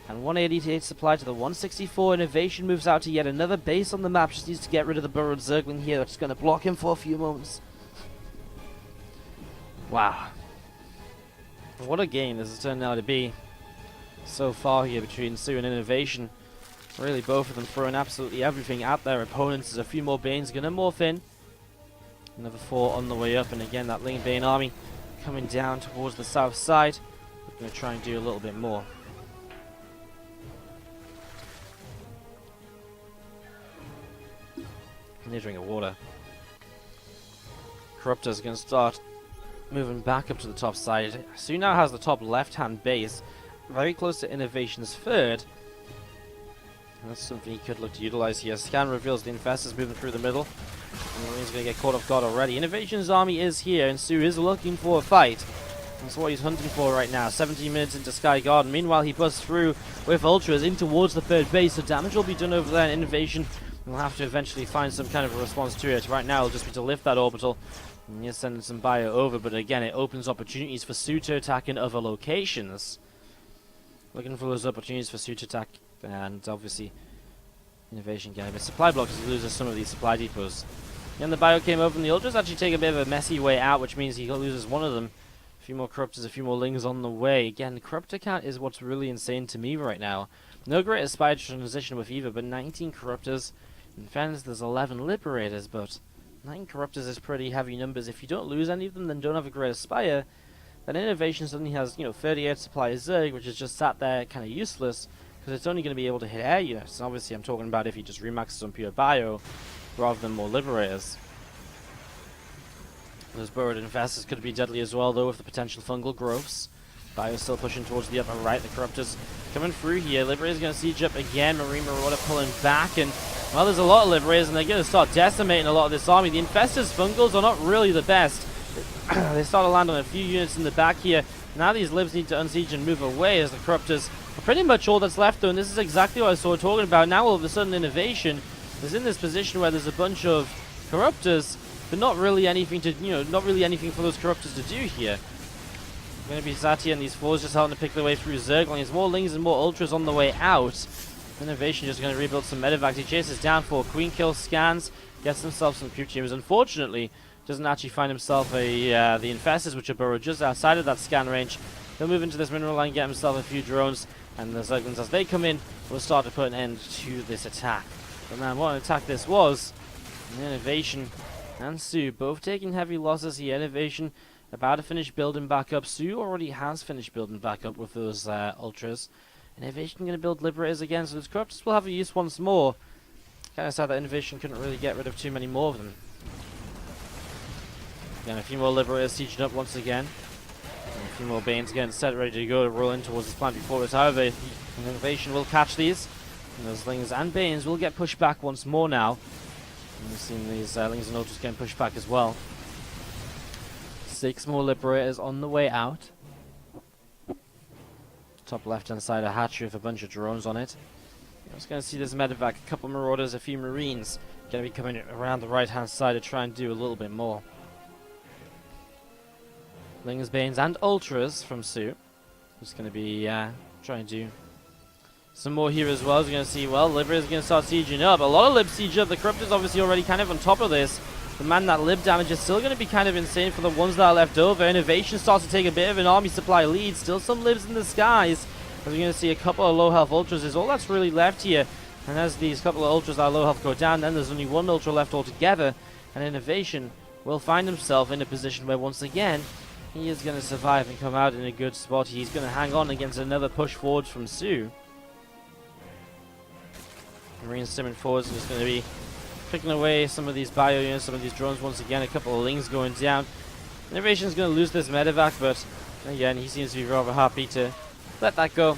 And 188 supply to the 164. INnoVation moves out to yet another base on the map. Just needs to get rid of the Burrowed Zergling here. That's going to block him for a few moments. Wow. What a game this has turned out to be so far here between soO and INnoVation. Really, both of them throwing absolutely everything at their opponents. There's a few more Banes going to morph in. Another 4 on the way up, and again that Ling Bane army coming down towards the south side. We're going to try and do a little bit more. I need a drink of water. Corruptor's going to start moving back up to the top side. soO now has the top left-hand base, very close to INnoVation's third. And that's something he could look to utilize here. Scan reveals the Infestors moving through the middle. And Marine's going to get caught off guard already. INnoVation's army is here, and soO is looking for a fight. That's what he's hunting for right now. 17 minutes into Sky Garden. Meanwhile, he busts through with Ultras in towards the third base, so damage will be done over there, and INnoVation will have to eventually find some kind of a response to it. Right now, it'll just be to lift that orbital. And he's sending some bio over, but again, it opens opportunities for soO to attack in other locations. Looking for those opportunities for soO to attack, and obviously INnoVation getting a bit of supply block as he loses some of these supply depots. And the bio came over, and the Ultras actually take a bit of a messy way out, which means he loses one of them. A few more Corruptors, a few more Lings on the way. Again, the Corruptor count is what's really insane to me right now. No great Aspire transition with either, but 19 Corruptors In fairness, there's 11 Liberators, but 9 Corruptors is pretty heavy numbers. If you don't lose any of them, then don't have a Great Aspire, then INnoVation suddenly has, 38 supply Zerg, which is just sat there kind of useless, because it's only going to be able to hit air units. And obviously I'm talking about if he just remaxes on pure bio, rather than more Liberators. Those burrowed infestors could be deadly as well, though, with the potential fungal growths. Bio's still pushing towards the upper right. The Corruptors coming through here. Liberator's going to siege up again. Marine Marauder pulling back, and well, there's a lot of Liberators, and they're going to start decimating a lot of this army. The infestors' fungals are not really the best. They start to land on a few units in the back here. Now these Libs need to unsiege and move away, as the Corruptors are pretty much all that's left, though, and this is exactly what I was talking about. Now all of a sudden INnoVation is in this position where there's a bunch of Corruptors, but not really anything to, not really anything for those Corruptors to do here. Going to be Zati and these fours just helping to pick their way through Zergling. There's more Lings and more Ultras on the way out. INnoVation just going to rebuild some medevacs. He chases down for Queen Kill, scans, gets himself some crew chambers. Unfortunately, doesn't actually find himself the Infestors, which are burrowed just outside of that scan range. He'll move into this mineral line, get himself a few drones, and the Zerglings, as they come in, will start to put an end to this attack. But man, what an attack this was. INnoVation and soO both taking heavy losses here. INnoVation about to finish building back up. soO already has finished building back up with those Ultras. INnoVation going to build Liberators again, so those Corruptors will have a use once more. Kind of sad that INnoVation couldn't really get rid of too many more of them. Again, a few more Liberators sieging up once again. And a few more Banes getting set, ready to go to roll in towards this plant before it. However, INnoVation will catch these. And those Lings and Banes will get pushed back once more now. And we've seen these Lings and Ultras getting pushed back as well. 6 more Liberators on the way out. Top left hand side, a hatchery with a bunch of drones on it. I was going to see this medevac, a couple Marauders, a few Marines. Going to be coming around the right hand side to try and do a little bit more. Lings, Banes, and Ultras from soO. Just going to be trying to do some more here as well. As we're going to see, well, Liberators are going to start sieging up. A lot of Libs siege up. The Corruptors obviously already kind of on top of this. The man, that Lib damage is still going to be kind of insane for the ones that are left over. INnoVation starts to take a bit of an army supply lead. Still some Libs in the skies. As we're going to see a couple of low health Ultras is all that's really left here. And as these couple of Ultras that are low health go down, then there's only one Ultra left altogether. And INnoVation will find himself in a position where once again, he is going to survive and come out in a good spot. He's going to hang on against another push forwards from soO. Marine simming forwards is going to be picking away some of these bio units, some of these drones once again. A couple of Lings going down. INnoVation's going to lose this medevac, but again, he seems to be rather happy to let that go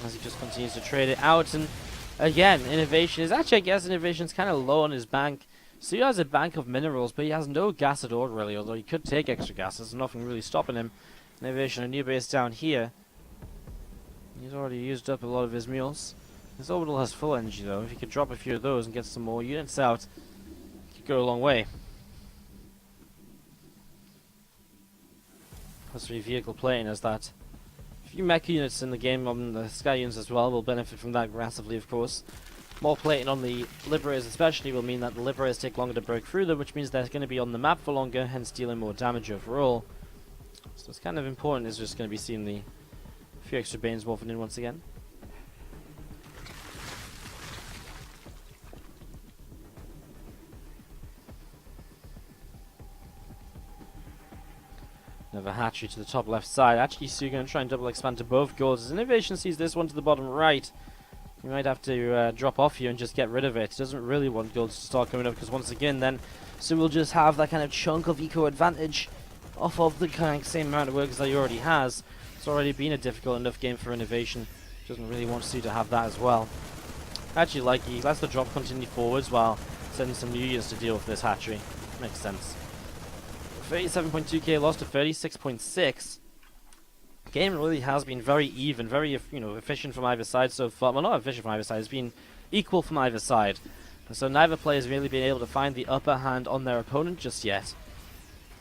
as he just continues to trade it out. And again, INnoVation is actually, I guess, INnoVation's kind of low on his bank. soO has a bank of minerals, but he has no gas at all, really, although he could take extra gas. There's nothing really stopping him. INnoVation, a new base down here. He's already used up a lot of his mules. His orbital has full energy, though. If he could drop a few of those and get some more units out, he could go a long way. Plus 3 vehicle plating as that. A few mech units in the game on the sky units as well will benefit from that massively, of course. More plating on the Liberators especially will mean that the Liberators take longer to break through them, which means they're going to be on the map for longer, hence dealing more damage overall. So it's kind of important, is just going to be seeing the few extra Banes morphing in once again. Another hatchery to the top left side. Actually, soO going to try and double expand to both goals. As INnoVation sees this one to the bottom right, he might have to drop off here and just get rid of it. He doesn't really want goals to start coming up, because once again, then soO will just have that kind of chunk of eco advantage off of the kind of same amount of workers that he already has. It's already been a difficult enough game for INnoVation. Doesn't really want soO to have that as well. Actually, like, he lets the drop continue forwards while sending some new units to deal with this hatchery. Makes sense. 37.2k loss to 36.6. Game really has been very even, very efficient from either side so far. Well, not efficient from either side. It's been equal from either side. And so neither player has really been able to find the upper hand on their opponent just yet.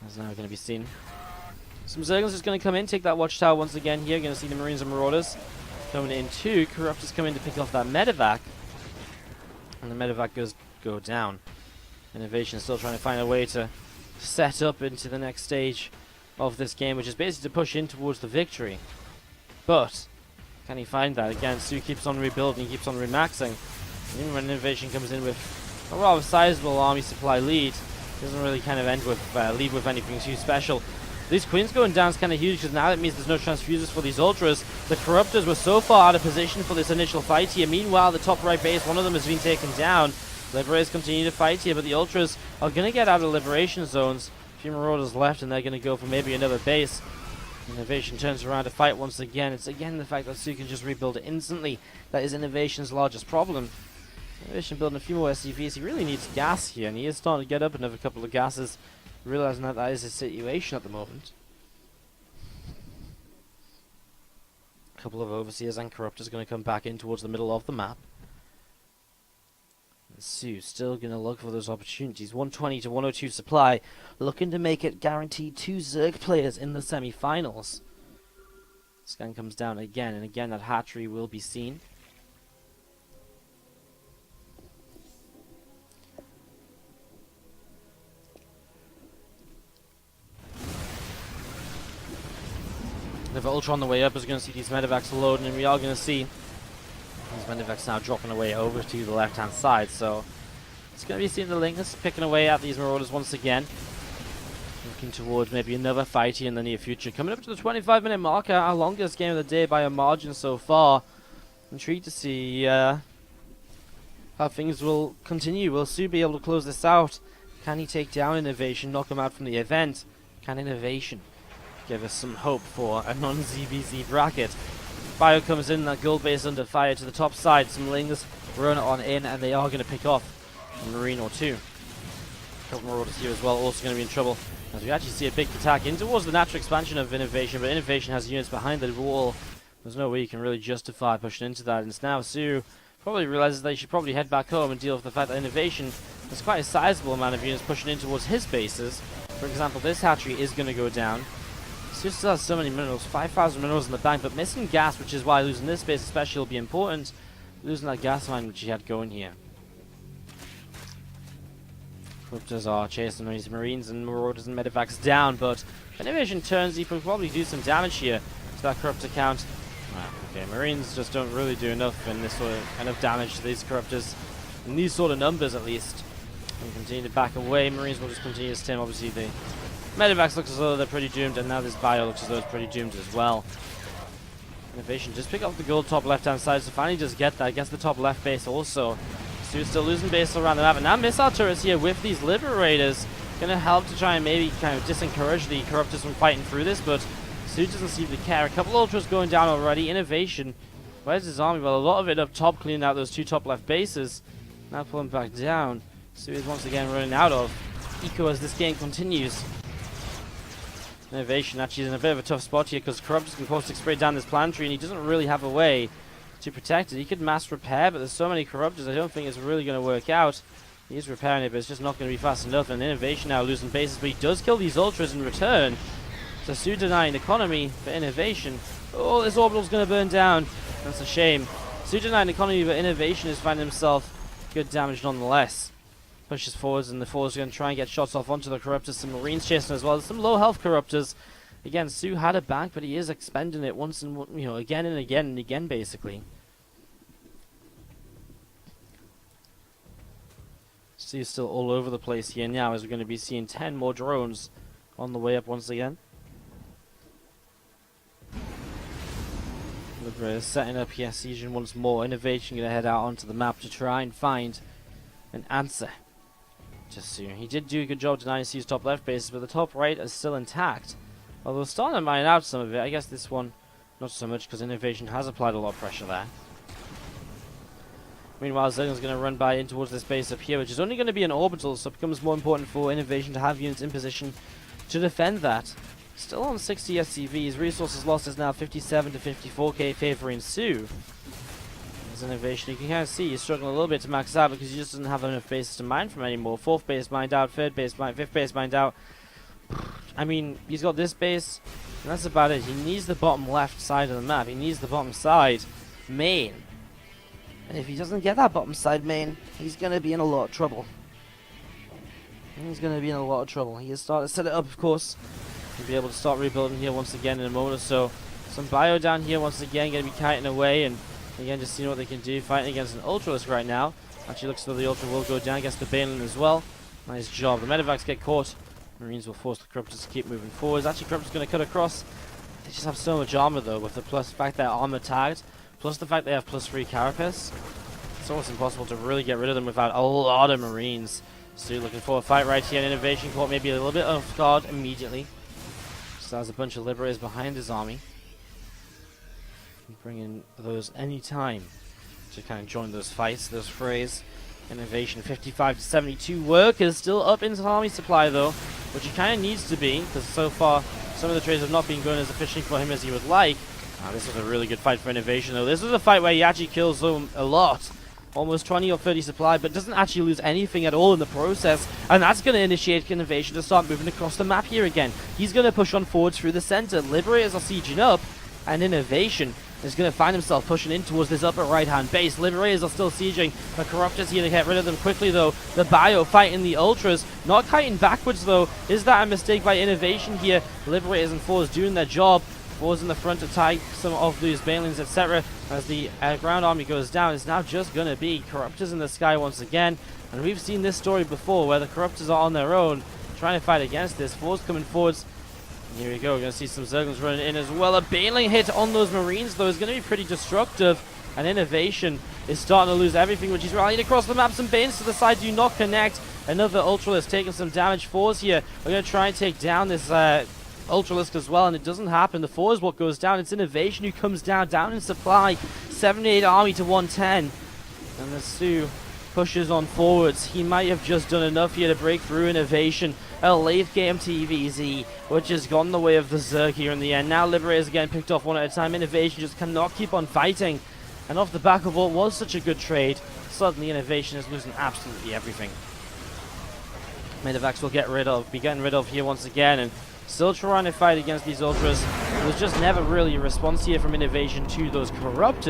As now going to be seen. Some Zerglings just going to come in, take that watchtower once again here. Going to see the Marines and Marauders coming in too. Corruptors come in to pick off that medevac. And the medevac go down. INnoVation still trying to find a way to set up into the next stage of this game, which is basically to push in towards the victory. But can he find that? Again, soO keeps on rebuilding, he keeps on remaxing. And even when INnoVation comes in with a rather sizable army supply lead. Doesn't really kind of end with lead with anything too special. These Queens going down is kind of huge because now that means there's no transfusers for these Ultras. The Corruptors were so far out of position for this initial fight here. Meanwhile, the top right base, one of them has been taken down. Liberators continue to fight here, but the Ultras are going to get out of liberation zones. A few Marauders left, and they're going to go for maybe another base. INnoVation turns around to fight once again. It's again the fact that soO can just rebuild it instantly. That is INnoVation's largest problem. INnoVation building a few more SCVs. He really needs gas here, and he is starting to get up another couple of gases, realizing that that is his situation at the moment. A couple of Overseers and Corruptors going to come back in towards the middle of the map. soO still going to look for those opportunities. 120 to 102 supply, looking to make it guaranteed 2 Zerg players in the semi-finals. Scan comes down again, and again that hatchery will be seen. If Ultra on the way up is going to see these medevacs loading, and we are going to see these medevacs now dropping away over to the left-hand side. So it's going to be seeing the Lingus picking away at these Marauders once again. Looking towards maybe another fight here in the near future. Coming up to the 25-minute marker, our longest game of the day by a margin so far. Intrigued to see how things will continue. Will soO be able to close this out? Can he take down INnoVation, knock him out from the event? Can INnoVation give us some hope for a non-ZBZ bracket? Bio comes in, that gold base under fire to the top side. Some Lingus run on in, and they are going to pick off a Marine or two. A couple Marauders here as well, also going to be in trouble, as we actually see a big attack in towards the natural expansion of INnoVation, but INnoVation has units behind the wall. There's no way you can really justify pushing into that, and now soO probably realizes they should probably head back home and deal with the fact that INnoVation has quite a sizable amount of units pushing in towards his bases. For example, this hatchery is going to go down. soO still has so many minerals, 5,000 minerals in the bank, but missing gas, which is why losing this base especially will be important. Losing that gas line which he had going here. Corruptors are chasing these Marines and Marauders and Medevacs down, but INnoVation turns, he can probably do some damage here to that Corruptor count. Okay, Marines just don't really do enough in this sort of kind of damage to these Corruptors, in these sort of numbers at least. And continue to back away. Marines will just continue to stem. Obviously the Medevacs looks as though they're pretty doomed, and now this Bio looks as though it's pretty doomed as well. INnoVation just pick up the gold top left hand side, so finally just get that. Gets the top left base also. soO still losing base around the map, and now missile turrets here with these Liberators gonna help to try and maybe kind of disencourage the Corruptors from fighting through this, but soO doesn't seem to care. A couple Ultras going down already. INnoVation, where's his army? Well, a lot of it up top, cleaning out those 2 top left bases. Now pulling back down. soO is once again running out of eco as this game continues. INnoVation actually is in a bit of a tough spot here because Corruptors can caustic spray down this planetary, and he doesn't really have a way to protect it. He could mass repair, but there's so many Corruptors, I don't think it's really going to work out. He is repairing it, but it's just not going to be fast enough, and INnoVation now losing bases, but he does kill these Ultras in return. So soO denying economy for INnoVation. Oh, this orbital's going to burn down. That's a shame. soO denying economy, but INnoVation is finding himself good damage nonetheless. Pushes forwards, and the forwards are going to try and get shots off onto the Corruptors. Some Marines chasing as well. There's some low health Corruptors. Again, soO had a bank, but he is expending it once and again and again and again, basically. soO still all over the place here now, as we're going to be seeing 10 more drones on the way up once again. Liberators setting up here, sieging once more. INnoVation going to head out onto the map to try and find an answer to soO. He did do a good job denying soO's top left bases, but the top right is still intact. Although starting to mine out some of it. I guess this one not so much, because INnoVation has applied a lot of pressure there. Meanwhile, Zergling's going to run by in towards this base up here, which is only going to be an orbital, so it becomes more important for INnoVation to have units in position to defend that. Still on 60 SCVs, resources lost is now 57 to 54k favoring soO. As INnoVation, you can kind of see he's struggling a little bit to max out because he just doesn't have enough bases to mine from anymore. 4th base mined out, 3rd base mined, 5th base mined out. I mean, he's got this base, and that's about it. He needs the bottom left side of the map. He needs the bottom side main. And if he doesn't get that bottom side main, he's going to be in a lot of trouble. He's going to be in a lot of trouble. He has started to set it up, of course. He'll be able to start rebuilding here once again in a moment or so. Some Bio down here once again, going to be kiting away, and again, just seeing what they can do, fighting against an Ultralisk right now. Actually looks as though the Ultra will go down, gets the Balin as well. Nice job. The Medivacs get caught. Marines will force the Corruptors to keep moving forwards. Actually, Corruptors going to cut across. They just have so much armor though, with the fact they're armor tagged, plus the fact they have +3 Carapace. It's almost impossible to really get rid of them without a lot of Marines. So you're looking for a fight right here, and INnoVation caught maybe a little bit off guard immediately. Just has a bunch of Liberators behind his army. Bring in those any time to kind of join those fights, those frays. INnoVation 55 to 72 workers still up into army supply though, which he kind of needs to be, because so far some of the trades have not been going as efficiently for him as he would like. This was a really good fight for INnoVation though. This was a fight where he actually kills them a lot. Almost 20 or 30 supply, but doesn't actually lose anything at all in the process. And that's going to initiate INnoVation to start moving across the map here again. He's going to push on forwards through the center. Liberators are sieging up, and INnoVation is going to find himself pushing in towards this upper right-hand base. Liberators are still sieging. The Corruptors here to get rid of them quickly, though. The Bio fighting the Ultras. Not kiting backwards, though. Is that a mistake by INnoVation here? Liberators and Fours doing their job. Fours in the front to tie some of these Balins, etc. As the ground army goes down, it's now just going to be Corruptors in the sky once again. And we've seen this story before, where the Corruptors are on their own, trying to fight against this. Fours coming forwards. Here we go, we're going to see some Zerglings running in as well. A Baneling hit on those Marines, though, is going to be pretty destructive. And INnoVation is starting to lose everything, which is rallying across the map. Some Banes to the side do not connect. Another Ultralisk taking some damage. Fours here are going to try and take down this Ultralisk as well, and it doesn't happen. The 4 is what goes down. It's INnoVation who comes down in supply. 78 army to 110. And the soO pushes on forwards. He might have just done enough here to break through INnoVation. A late game TvZ, which has gone the way of the Zerg here in the end. Now Liberators are getting picked off one at a time. INnoVation just cannot keep on fighting. And off the back of what was such a good trade, suddenly INnoVation is losing absolutely everything. Medivacs will be getting rid of here once again, and still trying to fight against these Ultras. There's just never really a response here from INnoVation to those Corruptors.